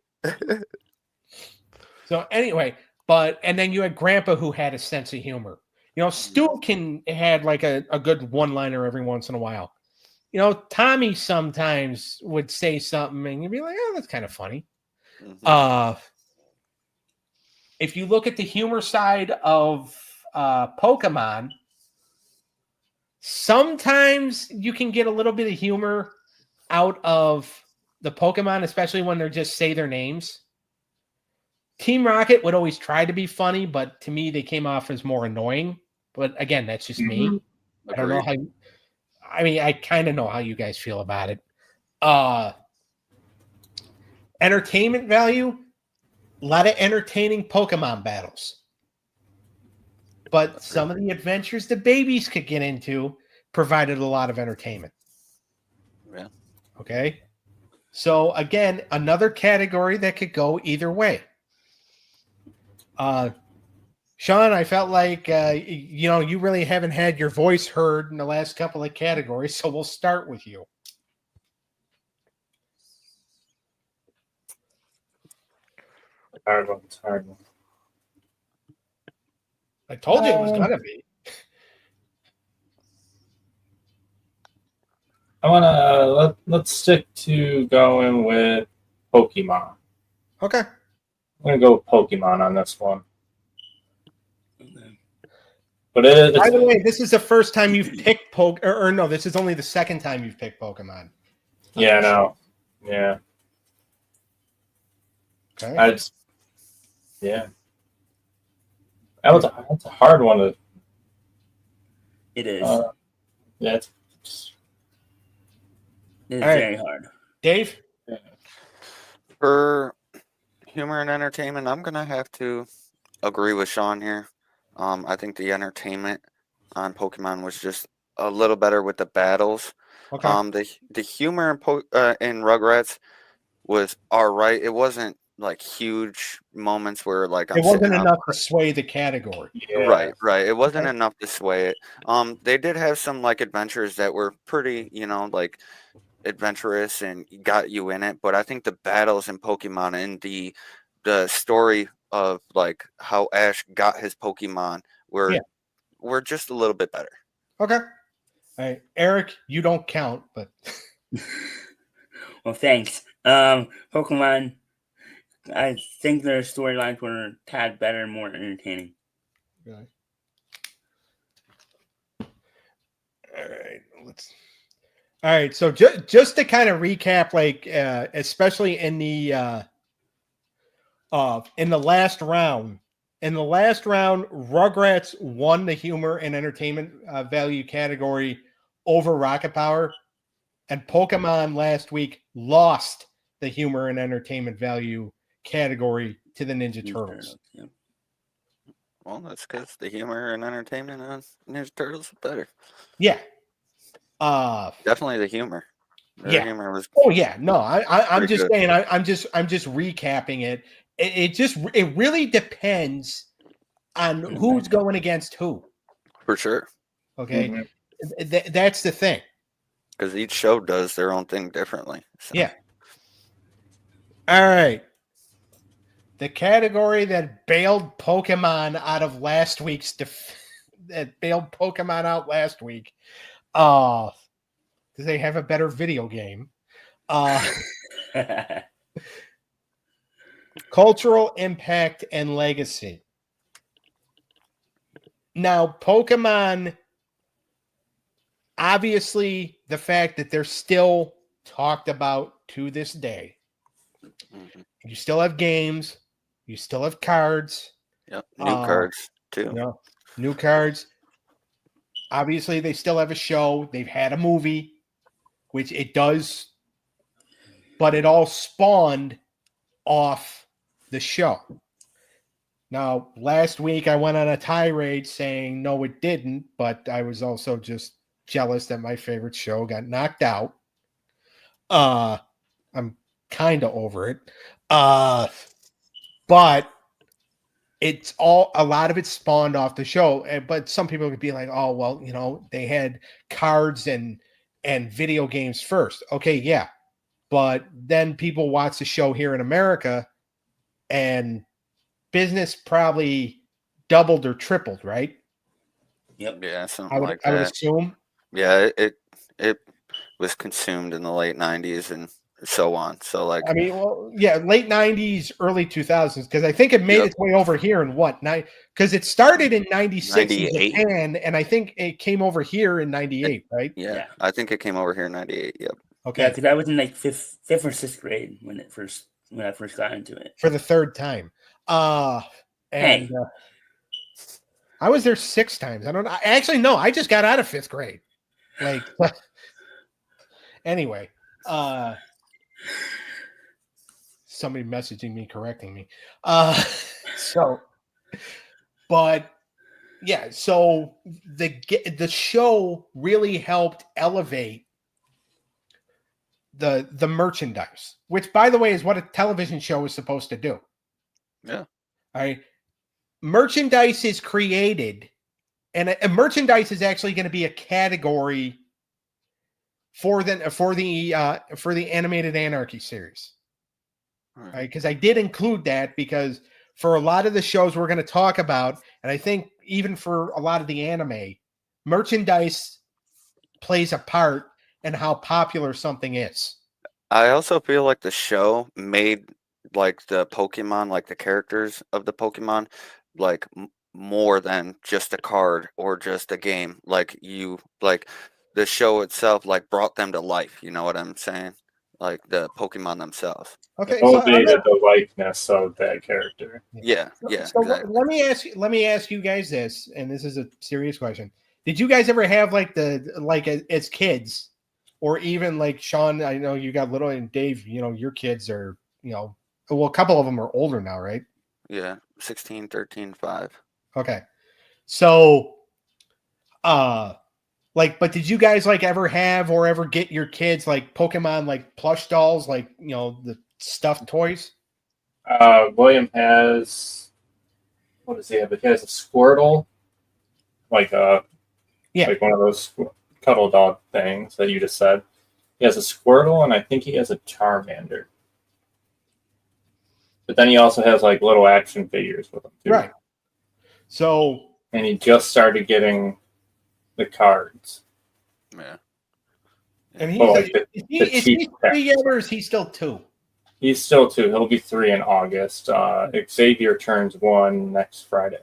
So anyway, and then you had Grandpa who had a sense of humor. Stu had like a good one-liner every once in a while. Tommy sometimes would say something and you'd be like, oh, that's kind of funny. Mhm. If you look at the humor side of Pokemon, sometimes you can get a little bit of humor out of the Pokemon, especially when they're just say their names. Team Rocket would always try to be funny, but to me, they came off as more annoying. But again, that's just me. I don't know how. I kind of know how you guys feel about it. Entertainment value, a lot of entertaining Pokemon battles. But some of the adventures the babies could get into provided a lot of entertainment. Yeah. Okay. So again, another category that could go either way. Shawn, I felt like you really haven't had your voice heard in the last couple of categories, so we'll start with you. Hard one. I told you it was gonna be. I want to let's stick to going with Pokemon. Okay. I'm gonna go with Pokemon on this one. Okay. But By the way, this is the first time you've picked or no, this is only the second time you've picked Pokemon. Yeah, no. Yeah. Okay. That's a hard one to. It is. It's very hard. Dave? For humor and entertainment, I'm gonna have to agree with Shawn here. I think the entertainment on Pokemon was just a little better with the battles. Okay. The humor in Rugrats was all right. It wasn't like huge moments where like It wasn't enough to sway the category. Right. It wasn't enough to sway it. They did have some like adventures that were pretty, like adventurous and got you in it. But I think the battles in Pokemon and the story of like how Ash got his Pokemon were just a little bit better. Okay. All right. Eric, you don't count, but well, thanks. Pokemon, I think their storylines were a tad better and more entertaining. Okay. All right. So just to kind of recap, like especially in the last round. In the last round, Rugrats won the humor and entertainment value category over Rocket Power, and Pokemon last week lost the humor and entertainment value category to the Ninja Turtles. Yeah. Well, that's because the humor and entertainment on Ninja Turtles is better. Yeah. Definitely the humor. Their Yeah. humor was Oh yeah. No, I'm pretty just good. saying. I'm just recapping it. It really depends on who's going against who. for sure. Okay. Mhm. That's the thing. Because each show does their own thing differently. So. Yeah. All right. The category that bailed Pokemon out of last week's that bailed Pokemon out last week. Because they have a better video game. Cultural impact and legacy. Now, Pokemon, obviously, the fact that they're still talked about to this day. Mm-hmm. You still have games. You still have cards. Yep. New cards too. You know, new cards. Obviously, they still have a show. They've had a movie, which it does, but it all spawned off the show. Now, last week I went on a tirade saying no, it didn't, but I was also just jealous that my favorite show got knocked out. I'm kind of over it. But it's all, a lot of it spawned off the show. But some people would be like, oh, well, you know, they had cards and video games first. Okay, yeah. But then people watch the show here in America and business probably doubled or tripled, right? Yep. Yeah, something I would, like I would that. assume. Yeah, it was consumed in the late 90s and so on. So like, I mean, well, yeah, late 90s, early 2000s, because I think it made Yep. its way over here in what? Because it started in 96 in 98. Japan, and I think it came over here in 98, right? yeah, I think it came over here in 98. Yep. Okay. Yeah, because I was in like fifth or sixth grade when I first got into it. For the third time. And I was there 6 times. I don't know. Actually, no, I just got out of 5th grade. Like, anyway, somebody messaging me, correcting me. But yeah, so the show really helped elevate the merchandise, which, by the way, is what a television show is supposed to do. Yeah. All right. Merchandise is created, and a merchandise is actually going to be a category for the Animated Anarchy series. All right. Right? Because I did include that because for a lot of the shows we're going to talk about, and I think even for a lot of the anime, merchandise plays a part in how popular something is. I also feel like the show made like the Pokemon, like the characters of the Pokemon, like more than just a card or just a game. Like the show itself, like brought them to life. You know what I'm saying? Like the Pokemon themselves. Okay, so Elevated the likeness of that character. Yeah, so exactly. let me ask you guys this, and this is a serious question. Did you guys ever have as kids, or even like Shawn? I know you got little, and Dave, you know, your kids are, you know, well, a couple of them are older now, right? Yeah, 16, 13, 5. Okay. So, but did you guys ever have or ever get your kids Pokemon plush dolls, you know, the stuffed toys? William has, what does he have? He has a Squirtle, like one of those cuddle dog things that you just said. He has a Squirtle, and I think he has a Charmander. But then he also has little action figures with him too. Right. So, and he just started getting the cards. Yeah. And is he 3 yet, or is he still 2? He's still 2. He'll be 3 in August. Xavier turns 1 next Friday.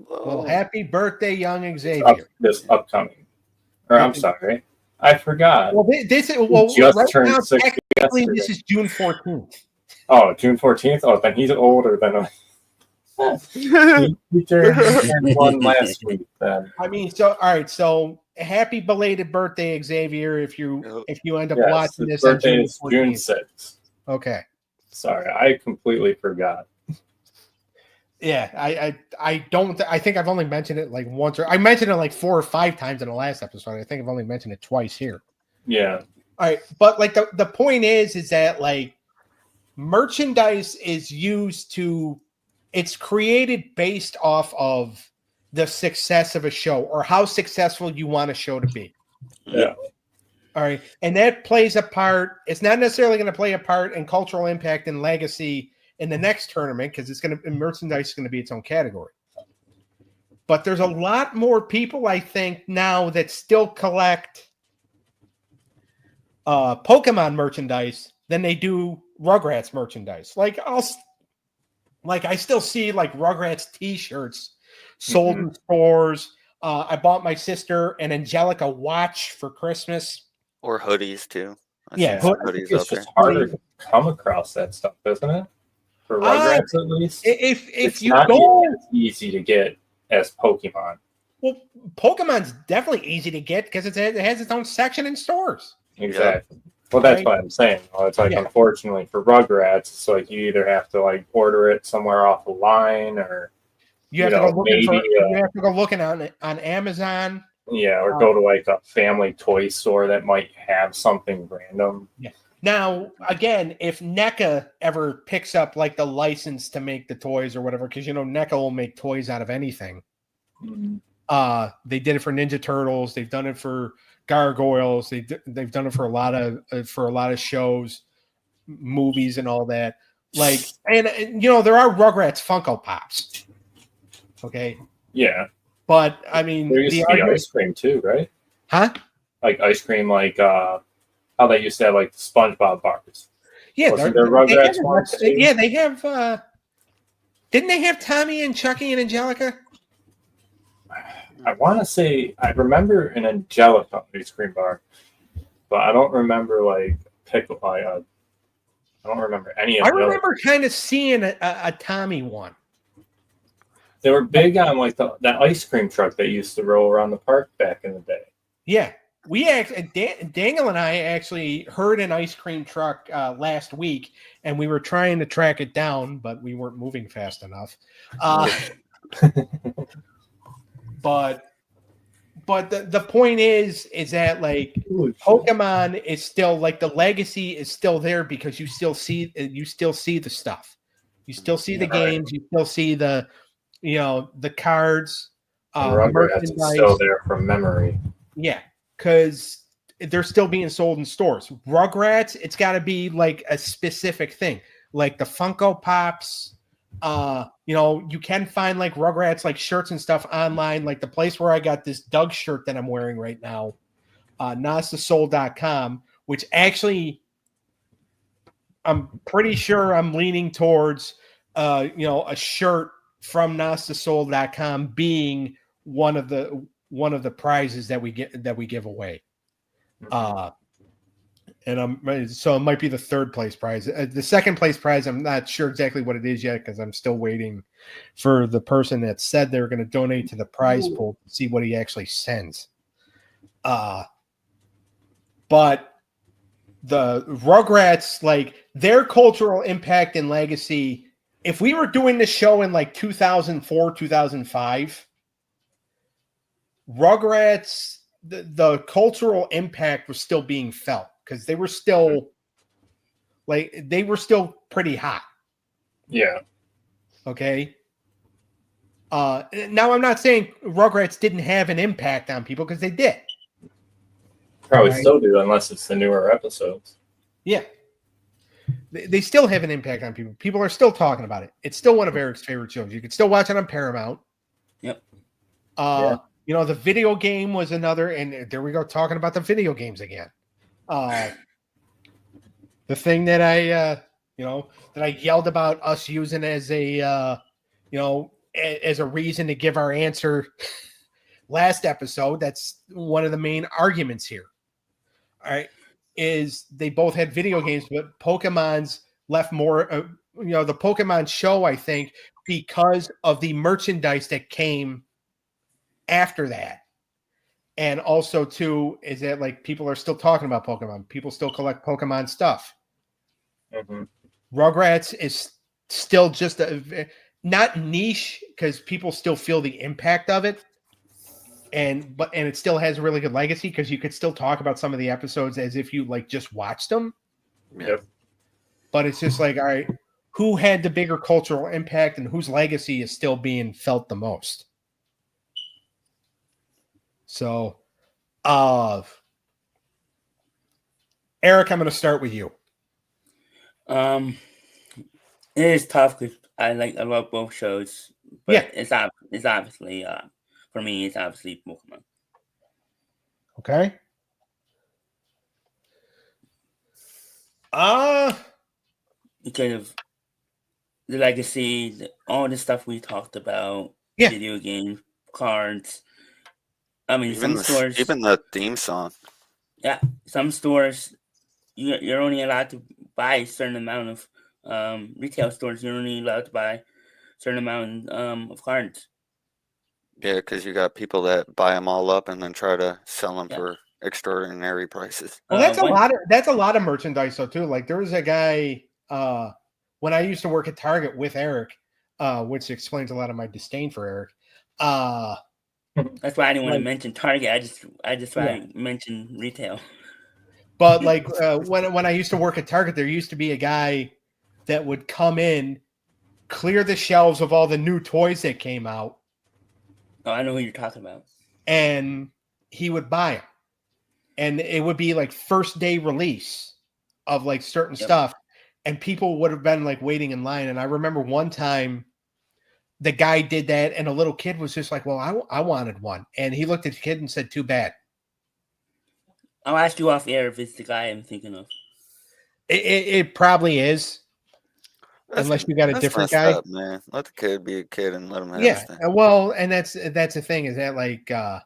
Well, happy birthday, young Xavier! This upcoming, or I'm sorry, I forgot. Well, this is just right turned now, 6 technically, yesterday. this is June 14th. Oh, June 14th. Oh, then he's older than he turned 1 last week. Then I mean, so all right, so happy belated birthday, Xavier! If you end up watching this on birthday is June 6th. Okay. Sorry, I completely forgot. Yeah, I don't. I think I've only mentioned it like once, or I mentioned it like 4 or 5 times in the last episode. I think I've only mentioned it twice here. Yeah. All right, but like the point is that like merchandise is used to, it's created based off of the success of a show or how successful you want a show to be. Yeah. All right, and that plays a part. It's not necessarily going to play a part in cultural impact and legacy in the next tournament because it's going to merchandise is going to be its own category. But there's a lot more people, I think, now that still collect Pokemon merchandise than they do Rugrats merchandise. Like I still see like Rugrats T-shirts sold in stores. I bought my sister an Angelica watch for Christmas. Or hoodies too. I Yeah, see some I think hoodies it's out there. just harder to come across that stuff, isn't it? For Rugrats, at least. If It's you not go, as easy to get as Pokemon. well, Pokemon's definitely easy to get because it has its own section in stores. Exactly. Well, that's Right. what I'm saying. Well, it's like, Yeah. unfortunately for Rugrats, it's like you either have to like order it somewhere off the line, or You have You to know, go looking for. maybe, You have to go looking on Amazon. or go to like a family toy store that might have something random. Now, again, if NECA ever picks up like the license to make the toys or whatever, because NECA will make toys out of anything. They did it for Ninja Turtles. They've done it for Gargoyles. They've done it for a lot of shows, movies, and all that. Like, and there are Rugrats Funko Pops. Okay, Yeah, but I mean, there used to be ice cream too, right? huh? Like ice cream, like how they used to have like the SpongeBob bars. Yeah, Wasn't there Rugrats ones too? yeah, they have. Didn't they have Tommy and Chucky and Angelica? I want to say I remember an Angelica ice cream bar, but I don't remember like pickle. I don't remember any of I the other. remember kind of seeing a Tommy one. They were big on like that ice cream truck that used to roll around the park back in the day. Yeah, we actually Daniel and I actually heard an ice cream truck last week, and we were trying to track it down, but we weren't moving fast enough. But the point is that like Pokemon is still like the legacy is still there because you still see the stuff, you still see the games, you still see the the cards, Rugrats is still there from memory. Yeah, because they're still being sold in stores. Rugrats, it's got to be like a specific thing, like the Funko Pops. You can find like Rugrats like shirts and stuff online. Like the place where I got this Doug shirt that I'm wearing right now, NasTheSoul.com, which actually I'm pretty sure I'm leaning towards a shirt from NasTheSoul.com being one of the prizes that we give away. And so it might be the third place prize. The second place prize, I'm not sure exactly what it is yet because I'm still waiting for the person that said they were going to donate to the prize pool to see what he actually sends. But the Rugrats, like their cultural impact and legacy, if we were doing this show in like 2004, 2005, Rugrats, the cultural impact was still being felt because they were still pretty hot. Yeah. Okay. Now I'm not saying Rugrats didn't have an impact on people because they did. Probably still do unless it's the newer episodes. Yeah. They still have an impact on people. People are still talking about it. It's still one of Eric's favorite shows. You can still watch it on Paramount. Yep. The video game was another, and there we go, talking about the video games again. The thing that I yelled about us using as a reason to give our answer last episode. That's one of the main arguments here. All right, is they both had video games, but Pokemon's left more. The Pokemon show, I think, because of the merchandise that came after that. And also, too, is that like people are still talking about Pokemon. People still collect Pokemon stuff. Mm-hmm. Rugrats is still just not niche because people still feel the impact of it. And it still has a really good legacy because you could still talk about some of the episodes as if you like just watched them. Yep. But it's just like, all right, who had the bigger cultural impact and whose legacy is still being felt the most? So, Eric, I'm going to start with you. It is tough because I love both shows. But it's obviously for me, it's obviously Pokemon. Okay. Because of the legacy, all the stuff we talked about, video games, cards. I mean, even the theme song. Yeah, some stores you're only allowed to buy a certain amount of retail stores. You're only allowed to buy a certain amount of cards. Yeah, because you got people that buy them all up and then try to sell them for extraordinary prices. Well, that's a lot of merchandise though too. Like there was a guy when I used to work at Target with Eric, which explains a lot of my disdain for Eric. That's why I didn't want to mention Target. I just mention retail. But like when I used to work at Target, there used to be a guy that would come in, clear the shelves of all the new toys that came out. Oh, I know who you're talking about. And he would buy them. And it would be like first day release of like certain stuff. And people would have been like waiting in line. And I remember one time the guy did that and a little kid was just like, well, I wanted one. And he looked at the kid and said, too bad. I'll ask you off air if it's the guy I'm thinking of. It probably is. Unless you got a different guy. Up, man. Let the kid be a kid and let him have his thing. Well, and that's the thing is that like I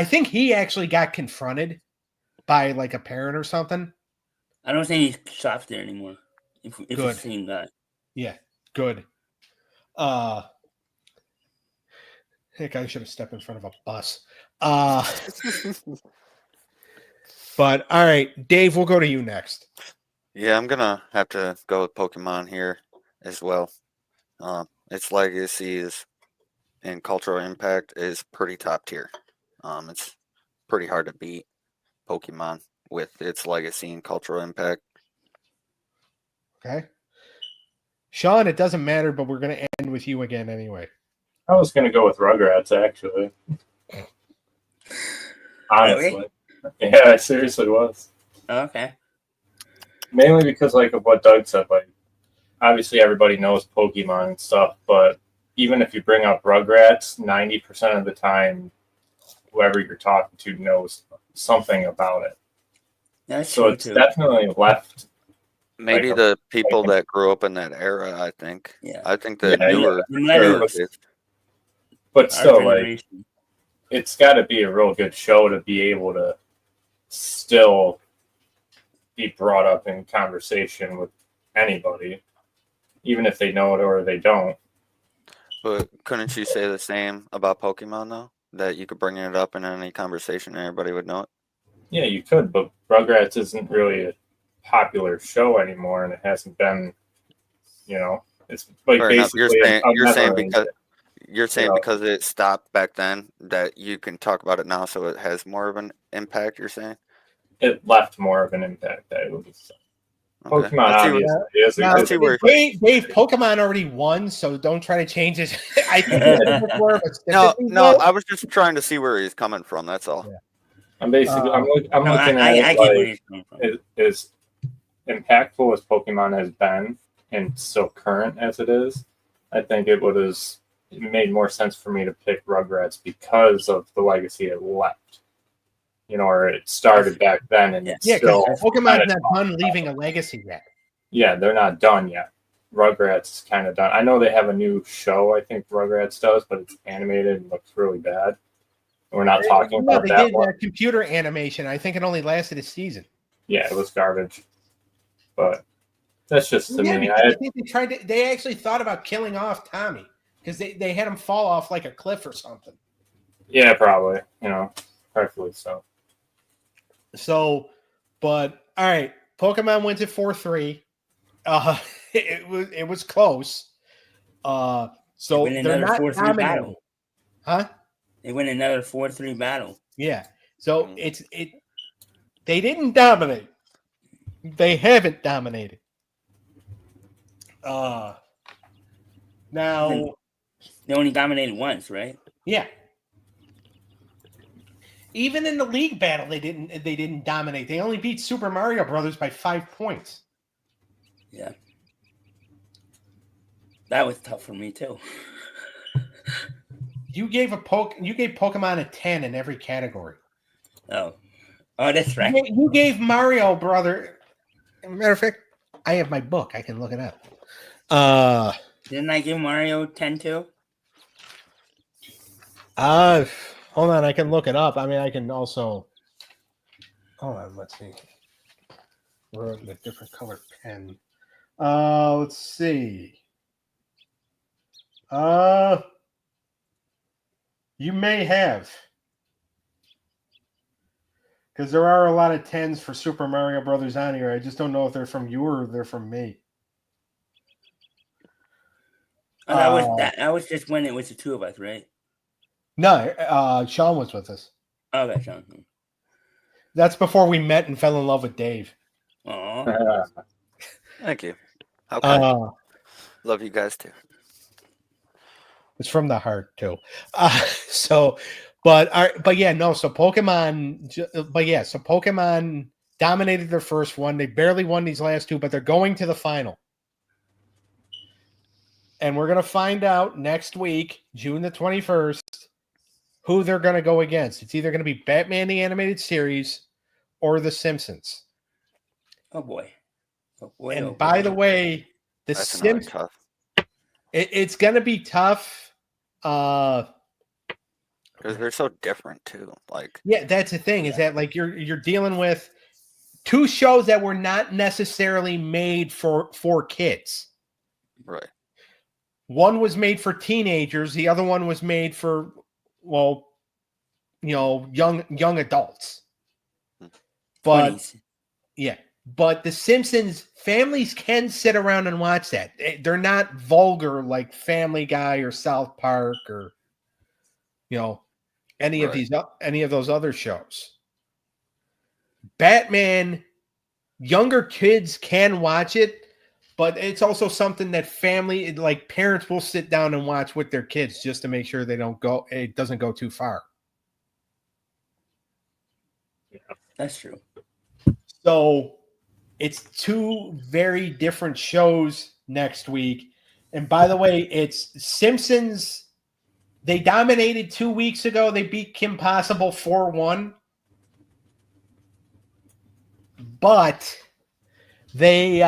think he actually got confronted by like a parent or something. I don't think he shops there anymore. If it's the same guy. Yeah, good. Heck, I should have stepped in front of a bus. But all right, Dave, we'll go to you next. Yeah, I'm gonna have to go with Pokemon here as well. Its legacy and cultural impact is pretty top tier. It's pretty hard to beat Pokemon with its legacy and cultural impact. Okay. Shawn, it doesn't matter, but we're going to end with you again anyway. I was going to go with Rugrats, actually. Honestly. Really? Yeah, I seriously was. Okay. Mainly because, like, of what Doug said, like, obviously everybody knows Pokemon and stuff, but even if you bring up Rugrats, 90% of the time, whoever you're talking to knows something about it. That's so it's definitely left. Maybe like the people that grew up in that era, I think. Yeah. I think the newer. But still, like, it's got to be a real good show to be able to still be brought up in conversation with anybody, even if they know it or they don't. But couldn't you say the same about Pokemon, though? That you could bring it up in any conversation and everybody would know it? Yeah, you could, but Rugrats isn't really a popular show anymore, and it hasn't been, it's like fair basically you're saying because it stopped back then that you can talk about it now, so it has more of an impact. You're saying it left more of an impact. I would say. Okay. Pokemon obviously is. Dave, Pokemon already won, so don't try to change it. I think no. I was just trying to see where he's coming from. That's all. Yeah. I'm basically I'm looking at it like as impactful as Pokemon has been and so current as it is. I think it made more sense for me to pick Rugrats because of the legacy it left. Or it started back then, and it's still Pokemon's not done leaving a legacy yet. Yeah, they're not done yet. Rugrats is kind of done. I know they have a new show. I think Rugrats does, but it's animated and looks really bad. We're not talking about that. They did computer animation. I think it only lasted a season. Yeah, it was garbage. But that's just to me. I think they actually thought about killing off Tommy because they had him fall off like a cliff or something. Yeah, probably. Perfectly so. So, but all right, Pokemon wins at 4-3. It was close. So win they're another not 4-3 dominating, battle. huh? They win another 4-3 battle. Yeah. So they didn't dominate. They haven't dominated. Now, They only dominated once, right? yeah. Even in the league battle, they didn't dominate. They only beat Super Mario Brothers by 5 points. Yeah. That was tough for me too. You gave Pokemon a 10 in every category. Oh, that's right. You gave Mario Brother. Matter of fact, I have my book. I can look it up. Didn't I give Mario 10 too? Hold on. I can look it up. I mean, I can also. Hold on. Let's see. We're in a different color pen. Let's see. You may have. Because there are a lot of 10s for Super Mario Brothers on here. I just don't know if they're from you or they're from me. Oh, that was just when it was the two of us, right? No, Shawn was with us. Oh, that's Shawn. That's before we met and fell in love with Dave. Oh, Thank you. Okay. Love you guys too. It's from the heart too. But yeah, no. So Pokemon dominated their first one. They barely won these last two, but they're going to the final. And we're going to find out next week, June the 21st, who they're going to go against. It's either going to be Batman the Animated Series or The Simpsons. oh boy. And by the way, The That's another Simpsons, tough. it's going to be tough. Because they're so different too. Like, Yeah, that's the thing, is that like you're dealing with two shows that were not necessarily made for kids. right. One was made for teenagers, the other one was made for, well, young adults. But 20s. yeah, but The Simpsons, families can sit around and watch that. They're not vulgar like Family Guy or South Park or any of those other shows. Batman, younger kids can watch it, but it's also something that parents will sit down and watch with their kids just to make sure it doesn't go too far. Yeah. That's true. So it's two very different shows next week. And by the way, it's Simpsons. They dominated 2 weeks ago. They beat Kim Possible 4-1. But they,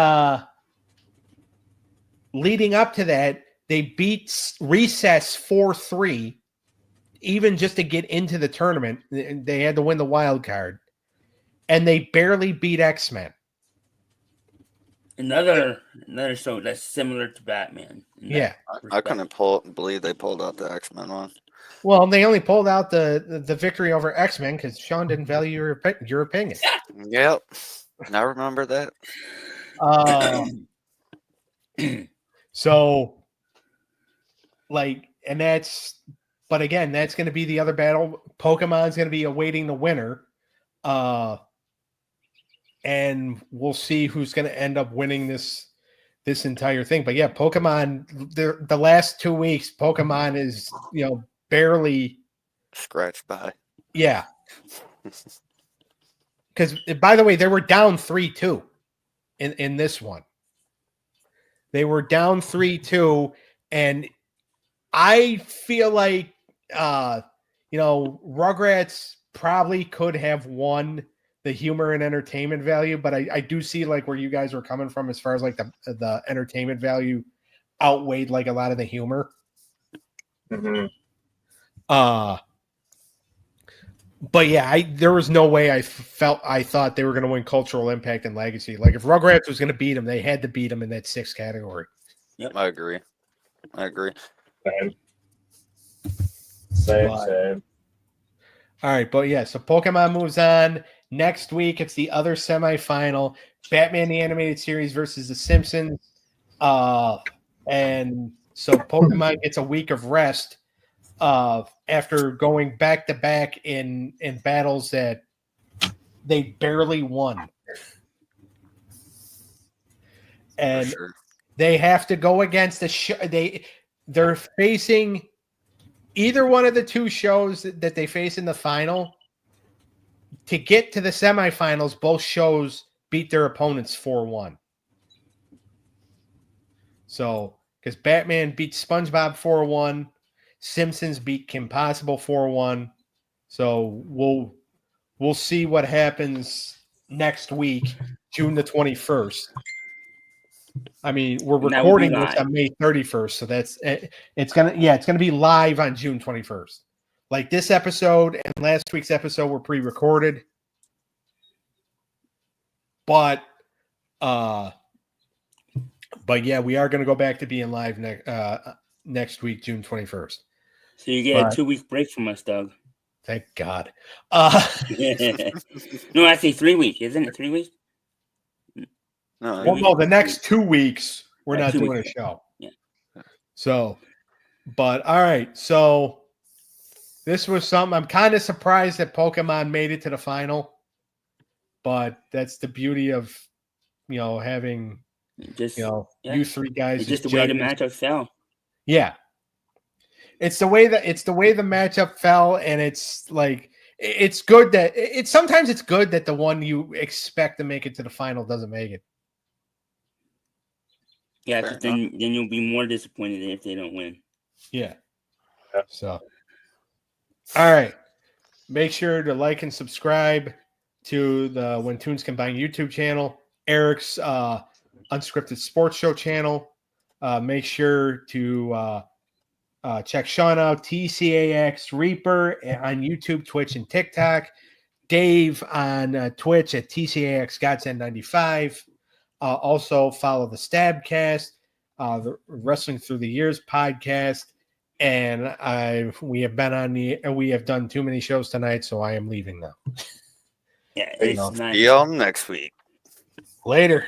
leading up to that, they beat Recess 4-3, even just to get into the tournament. They had to win the wild card. And they barely beat X-Men. Another show that's similar to Batman. Yeah. I couldn't believe they pulled out the X-Men one. Well, they only pulled out the victory over X-Men because Shawn didn't value your opinion. Yep. I remember that. So, but again, that's going to be the other battle. Pokemon's going to be awaiting the winner. And we'll see who's going to end up winning this entire thing. But yeah, Pokemon, the last 2 weeks, Pokemon is, barely Scratched by. Yeah. Because, by the way, they were down 3-2 in this one. They were down 3-2, and I feel like, Rugrats probably could have won the humor and entertainment value, but I do see like where you guys were coming from as far as like the entertainment value outweighed like a lot of the humor. Mm-hmm. But yeah, there was no way I thought they were going to win cultural impact and legacy. Like if Rugrats was going to beat them, they had to beat them in that 6th category. Yep. I agree. Same. All right, but yeah, so Pokemon moves on. Next week, it's the other semifinal, Batman the Animated Series versus The Simpsons. And So Pokemon gets a week of rest after going back to back in battles that they barely won. And sure. they have to go against they're facing either one of the two shows that they face in the final. To get to the semifinals, both shows beat their opponents 4-1. So, because Batman beat SpongeBob 4-1, Simpsons beat Kim Possible 4-1. So we'll see what happens next week, June the 21st. I mean, we're And that will be recording this live. on May 31st, so it's gonna be live on June 21st. Like this episode and last week's episode were pre-recorded, but yeah, we are gonna go back to being live next week, June 21st. So you get But- a 2-week break from us, Doug. Thank God. No, actually 3 weeks, isn't it? 3 weeks? No, Well, no, the next 2 weeks we're Yeah, not 2 doing weeks. a show. Yeah. So, but all right. So this was something. I'm kind of surprised that Pokemon made it to the final, but that's the beauty of having Just you three guys. it's just as the way the judges. matchup fell. Yeah, it's the way the matchup fell, and it's like it's good that sometimes it's good that the one you expect to make it to the final doesn't make it. Yeah, Fair 'cause then you'll be more disappointed if they don't win. Yeah. Yeah. So, all right. Make sure to like and subscribe to the When Toons Combine YouTube channel, Eric's Unscripted Sports Show channel. Make sure to check Shawn out, TCAX Reaper on YouTube, Twitch, and TikTok. Dave on Twitch at TCAX Godsend 95. Also follow the Stabcast, the Wrestling Through the Years podcast, and we have done too many shows tonight, so I am leaving now. Yeah, Hey, it's no. nice. See y'all next week. Later.